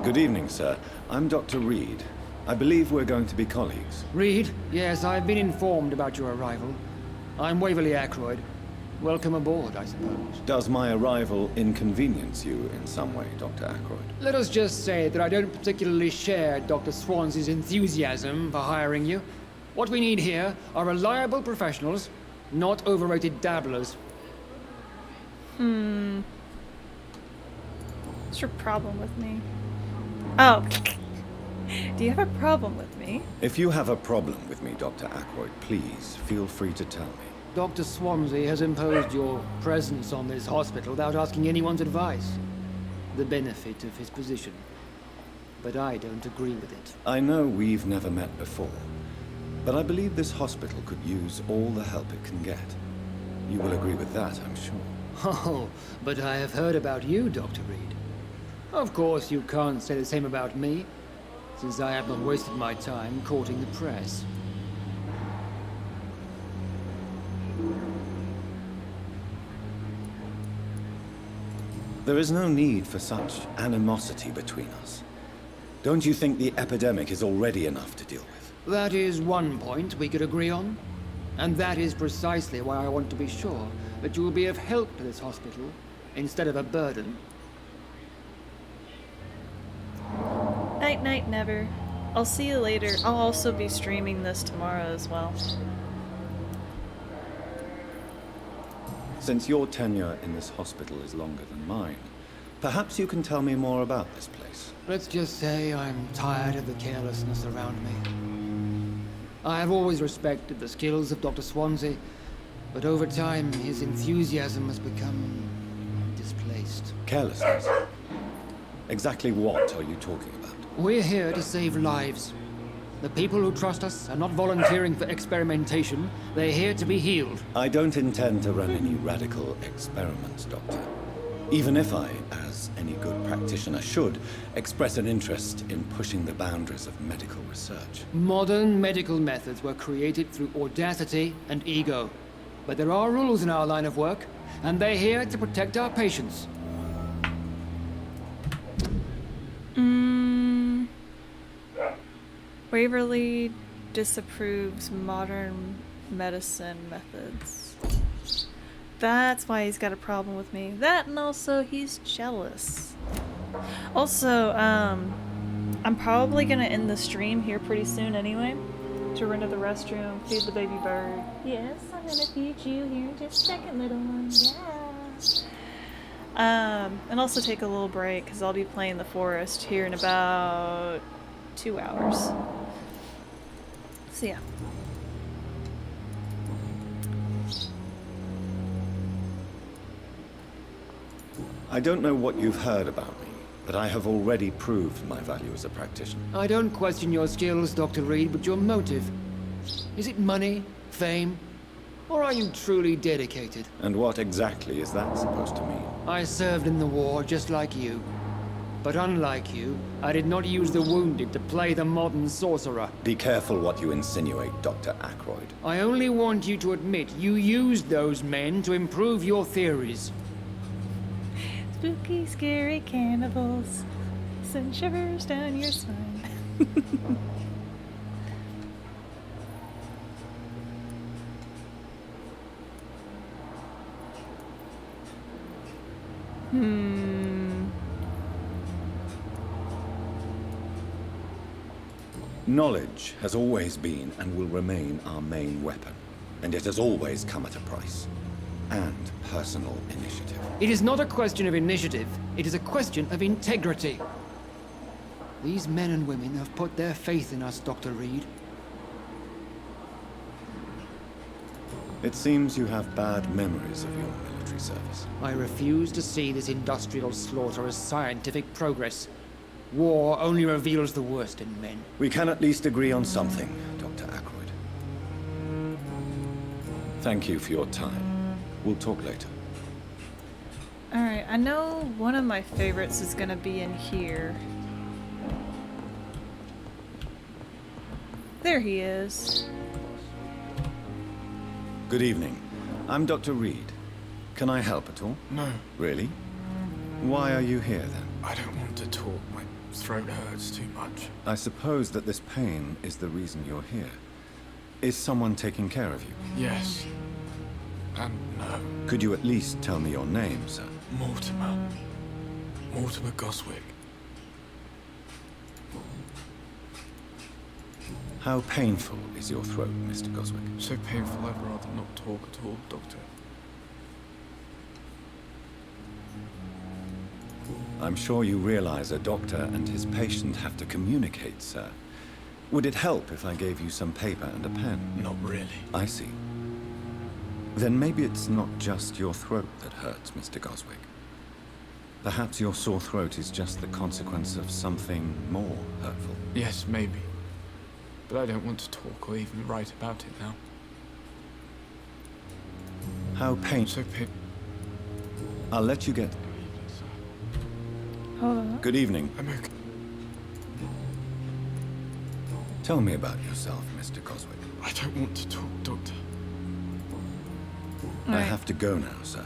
Good evening, sir. I'm Dr. Reed. I believe we're going to be colleagues. Reed? Yes, I've been informed about your arrival. I'm Waverly Ackroyd. Welcome aboard, I suppose. Does my arrival inconvenience you in some way, Dr. Ackroyd? Let us just say that I don't particularly share Dr. Swans's enthusiasm for hiring you. What we need here are reliable professionals not overrated dabblers. What's your problem with me? Oh. Do you have a problem with me? If you have a problem with me, Dr. Ackroyd, please feel free to tell me. Dr. Swansea has imposed your presence on this hospital without asking anyone's advice. The benefit of his position. But I don't agree with it. I know we've never met before, but I believe this hospital could use all the help it can get. You will agree with that, I'm sure. Oh, but I have heard about you, Dr. Reed. Of course, you can't say the same about me, since I have not wasted my time courting the press. There is no need for such animosity between us. Don't you think the epidemic is already enough to deal with? That is one point we could agree on. And that is precisely why I want to be sure that you will be of help to this hospital, instead of a burden. Night, night, never. I'll see you later. I'll also be streaming this tomorrow as well. Since your tenure in this hospital is longer than mine, perhaps you can tell me more about this place. Let's just say I'm tired of the carelessness around me. I have always respected the skills of Dr. Swansea, but over time his enthusiasm has become displaced. Carelessness? Exactly what are you talking about? We're here to save lives. The people who trust us are not volunteering for experimentation. They're here to be healed. I don't intend to run any radical experiments, Doctor. Even if I, as any good practitioner should, express an interest in pushing the boundaries of medical research. Modern medical methods were created through audacity and ego. But there are rules in our line of work, and they're here to protect our patients. Waverly disapproves modern medicine methods. That's why he's got a problem with me. That, and also he's jealous. Also, I'm probably gonna end the stream here pretty soon anyway. To run to the restroom, feed the baby bird. Yes, I'm gonna feed you here in just a second, little one. Yeah. And also take a little break because I'll be playing the forest here in about 2 hours. So yeah. I don't know what you've heard about me, but I have already proved my value as a practitioner. I don't question your skills, Dr. Reed, but your motive. Is it money, fame, or are you truly dedicated? And what exactly is that supposed to mean? I served in the war just like you. But unlike you, I did not use the wounded to play the modern sorcerer. Be careful what you insinuate, Dr. Ackroyd. I only want you to admit you used those men to improve your theories. Spooky, scary cannibals send shivers down your spine. Knowledge has always been and will remain our main weapon, and it has always come at a price. And personal initiative. It is not a question of initiative, it is a question of integrity. These men and women have put their faith in us, Dr. Reed. It seems you have bad memories of your military service. I refuse to see this industrial slaughter as scientific progress. War only reveals the worst in men. We can at least agree on something, Dr. Ackroyd. Thank you for your time. We'll talk later. Alright, I know one of my favorites is gonna be in here. There he is. Good evening. I'm Dr. Reed. Can I help at all? No. Really? Why are you here then? I don't want to talk. My throat hurts too much. I suppose that this pain is the reason you're here. Is someone taking care of you? Yes. And no. Could you at least tell me your name, sir? Mortimer. Mortimer Goswick. How painful is your throat, Mr. Goswick? So painful I'd rather not talk at all, Doctor. I'm sure you realize a doctor and his patient have to communicate, sir. Would it help if I gave you some paper and a pen? Not really. I see. Then maybe it's not just your throat that hurts, Mr. Goswick. Perhaps your sore throat is just the consequence of something more hurtful. Yes, maybe. But I don't want to talk or even write about it now. How painful. I'll let you get... Hold on. Good evening. I'm okay. Tell me about yourself, Mr. Goswick. I don't want to talk, Doctor. I have to go now, sir.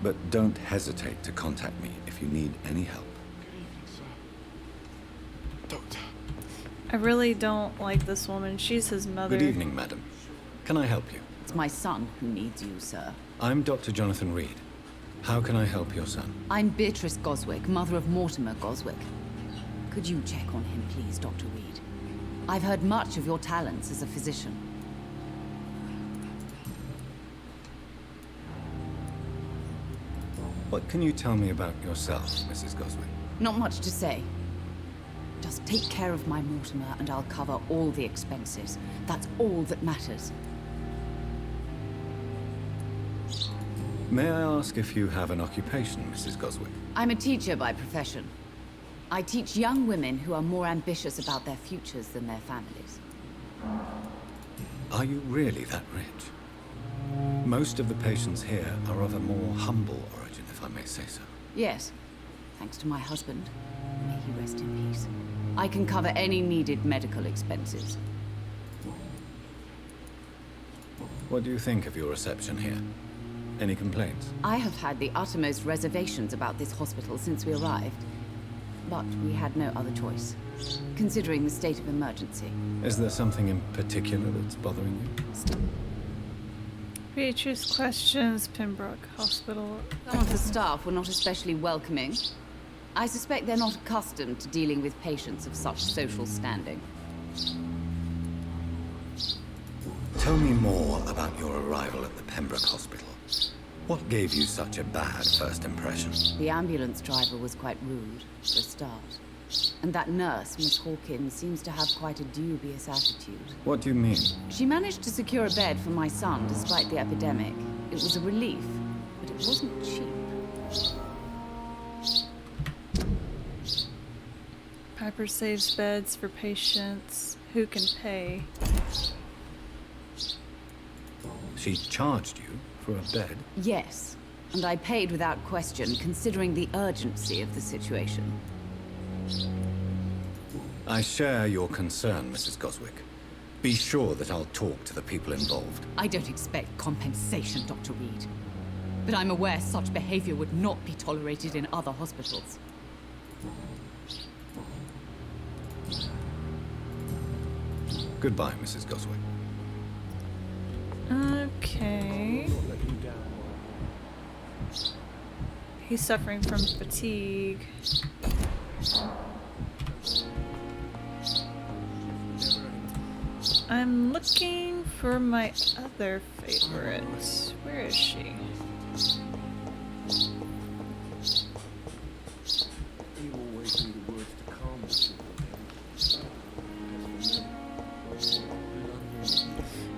But don't hesitate to contact me if you need any help. Good evening, sir. Doctor. I really don't like this woman. She's his mother. Good evening, madam. Can I help you? It's my son who needs you, sir. I'm Dr. Jonathan Reed. How can I help your son? I'm Beatrice Goswick, mother of Mortimer Goswick. Could you check on him, please, Dr. Reed? I've heard much of your talents as a physician. What can you tell me about yourself, Mrs. Goswick? Not much to say. Just take care of my Mortimer and I'll cover all the expenses. That's all that matters. May I ask if you have an occupation, Mrs. Goswick? I'm a teacher by profession. I teach young women who are more ambitious about their futures than their families. Are you really that rich? Most of the patients here are of a more humble origin, if I may say so. Yes, thanks to my husband. May he rest in peace. I can cover any needed medical expenses. What do you think of your reception here? Any complaints? I have had the uttermost reservations about this hospital since we arrived. But we had no other choice, considering the state of emergency. Is there something in particular that's bothering you? Beatrice questions Pembroke Hospital. Some of the staff were not especially welcoming. I suspect they're not accustomed to dealing with patients of such social standing. Tell me more about your arrival at the Pembroke Hospital. What gave you such a bad first impression? The ambulance driver was quite rude, for a start. And that nurse, Miss Hawkins, seems to have quite a dubious attitude. What do you mean? She managed to secure a bed for my son despite the epidemic. It was a relief, but it wasn't cheap. Piper saves beds for patients who can pay. She charged you for a bed? Yes, and I paid without question, considering the urgency of the situation. I share your concern, Mrs. Goswick. Be sure that I'll talk to the people involved. I don't expect compensation, Dr. Reed. But I'm aware such behavior would not be tolerated in other hospitals. Goodbye, Mrs. Goswick. Okay. He's suffering from fatigue. I'm looking for my other favorite. Where is she?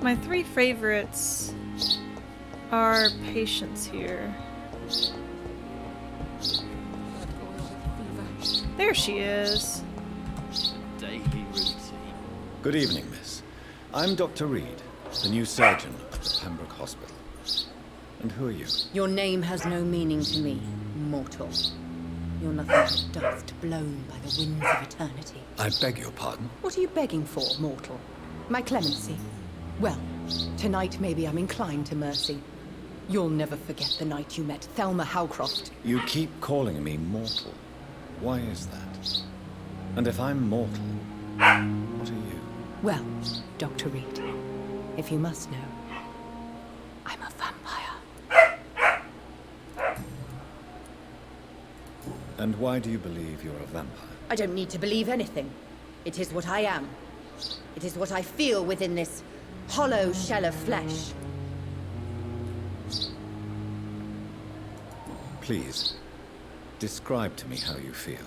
My three favorites are patients here. There she is. Daily routine. Good evening, miss. I'm Dr. Reed, the new surgeon at the Pembroke Hospital. And who are you? Your name has no meaning to me, mortal. You're nothing but dust blown by the winds of eternity. I beg your pardon? What are you begging for, mortal? My clemency? Well, tonight maybe I'm inclined to mercy. You'll never forget the night you met Thelma Howcroft. You keep calling me mortal. Why is that? And if I'm mortal, what are you? Well, Dr. Reed, if you must know, I'm a vampire. And why do you believe you're a vampire? I don't need to believe anything. It is what I am. It is what I feel within this hollow shell of flesh. Please, describe to me how you feel.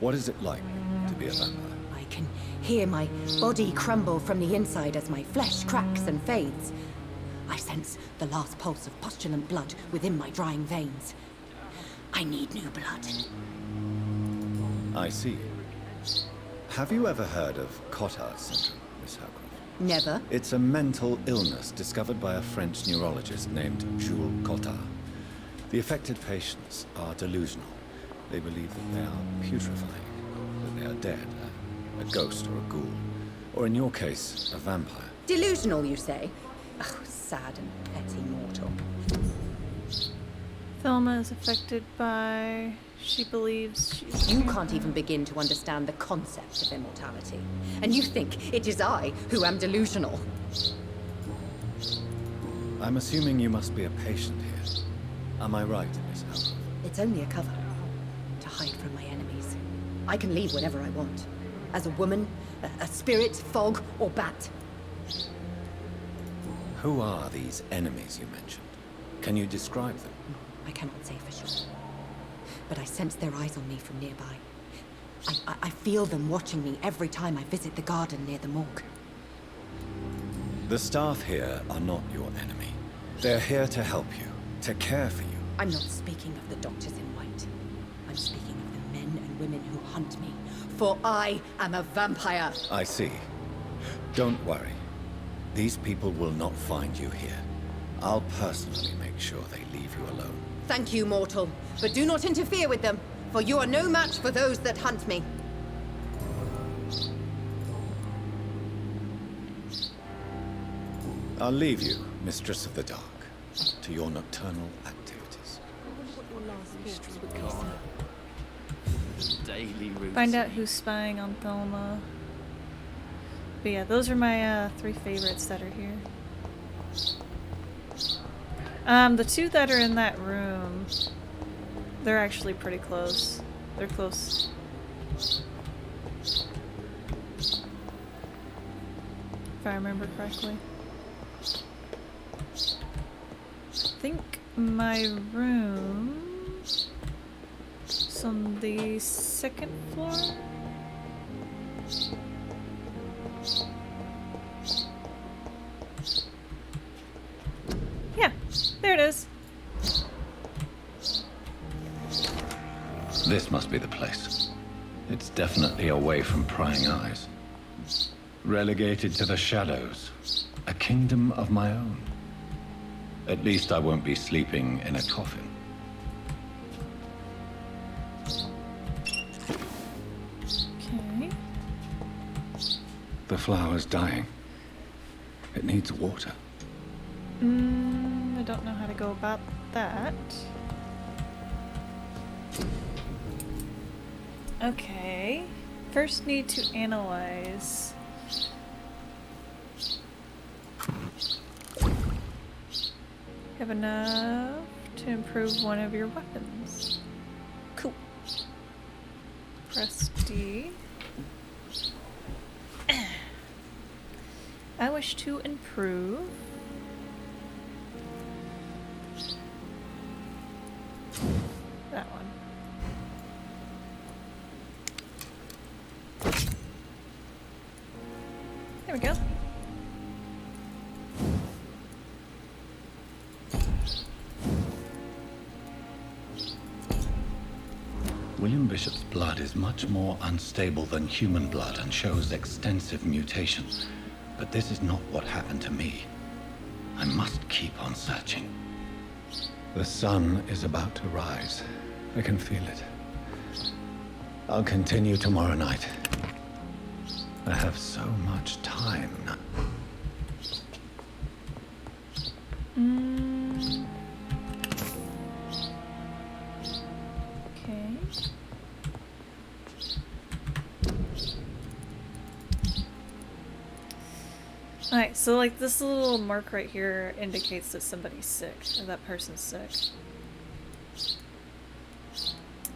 What is it like to be a vampire? I can hear my body crumble from the inside as my flesh cracks and fades. I sense the last pulse of postulant blood within my drying veins. I need new blood. I see. Have you ever heard of Cotard syndrome, Miss Howcroft? Never. It's a mental illness discovered by a French neurologist named Jules Cotard. The affected patients are delusional. They believe that they are putrefying, that they are dead, a ghost or a ghoul, or in your case, a vampire. Delusional, you say? Oh, sad and petty mortal. Thelma is affected by... She believes she's... You can't even begin to understand the concept of immortality. And you think it is I who am delusional. I'm assuming you must be a patient here. Am I right, Miss Howcroft? It's only a cover. To hide from my enemies. I can leave whenever I want. As a woman, a spirit, fog, or bat. Who are these enemies you mentioned? Can you describe them? I cannot say for sure. But I sense their eyes on me from nearby. I feel them watching me every time I visit the garden near the morgue. The staff here are not your enemy. They're here to help you, to care for you. I'm not speaking of the doctors in white. I'm speaking of the men and women who hunt me. For I am a vampire. I see. Don't worry. These people will not find you here. I'll personally make sure they leave you alone. Thank you, mortal. But do not interfere with them, for you are no match for those that hunt me. I'll leave you, Mistress of the Dark, to your nocturnal activities. Find out who's spying on Thelma. But yeah, those are my 3 favorites that are here. The 2 that are in that room, they're actually pretty close. They're close. If I remember correctly. I think my room is on the 2nd floor. Yeah, there it is. This must be the place. It's definitely away from prying eyes. Relegated to the shadows. A kingdom of my own. At least I won't be sleeping in a coffin. Okay. The flower's dying. It needs water. I don't know how to go about that. Okay. First need to analyze. Have enough to improve one of your weapons. Cool. Press D. I wish to improve that one. There we go. William Bishop's blood is much more unstable than human blood and shows extensive mutation. But this is not what happened to me. I must keep on searching. The sun is about to rise. I can feel it. I'll continue tomorrow night. I have so much time now. Okay. Alright, so like this little mark right here indicates that somebody's sick, or that person's sick.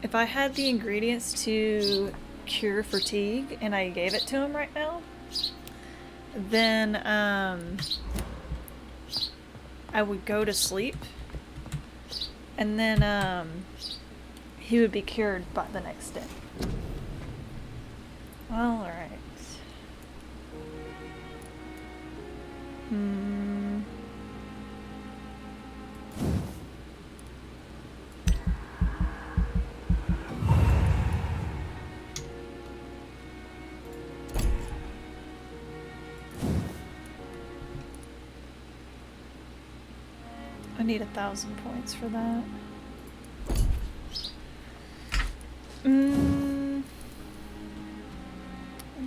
If I had the ingredients to cure fatigue and I gave it to him right now, then I would go to sleep, and then he would be cured by the next day. Well, alright. I need 1,000 points for that. I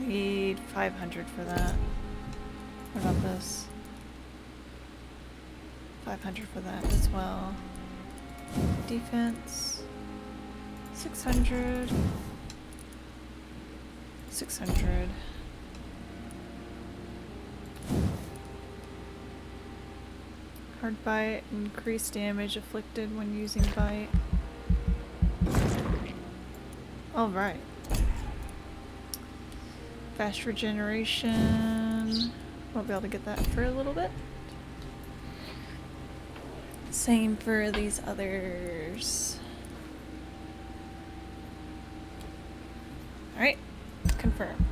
need 500 for that. What about this? 500 for that as well. Defense. 600. 600. Hard bite, increased damage inflicted when using bite. Alright. Fast regeneration. Won't be able to get that for a little bit. Same for these others. Alright. Confirm.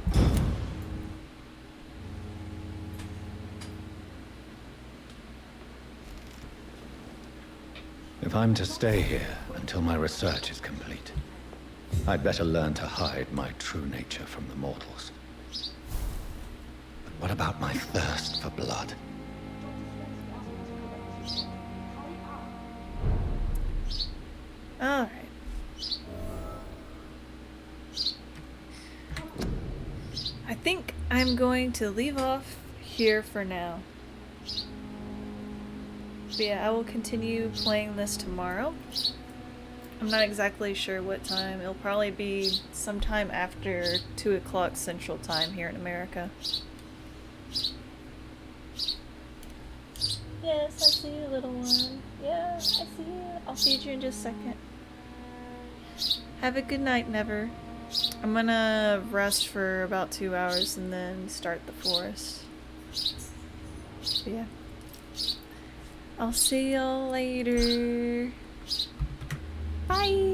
If I'm to stay here until my research is complete, I'd better learn to hide my true nature from the mortals. But what about my thirst for blood? Alright. I think I'm going to leave off here for now. But yeah, I will continue playing this tomorrow. I'm not exactly sure what time. It'll probably be sometime after 2 o'clock Central Time here in America. Yes, I see you, little one. Yeah, I see you. I'll feed you in just a second. Have a good night, Never. I'm gonna rest for about 2 hours and then start the forest. But yeah. I'll see y'all later. Bye!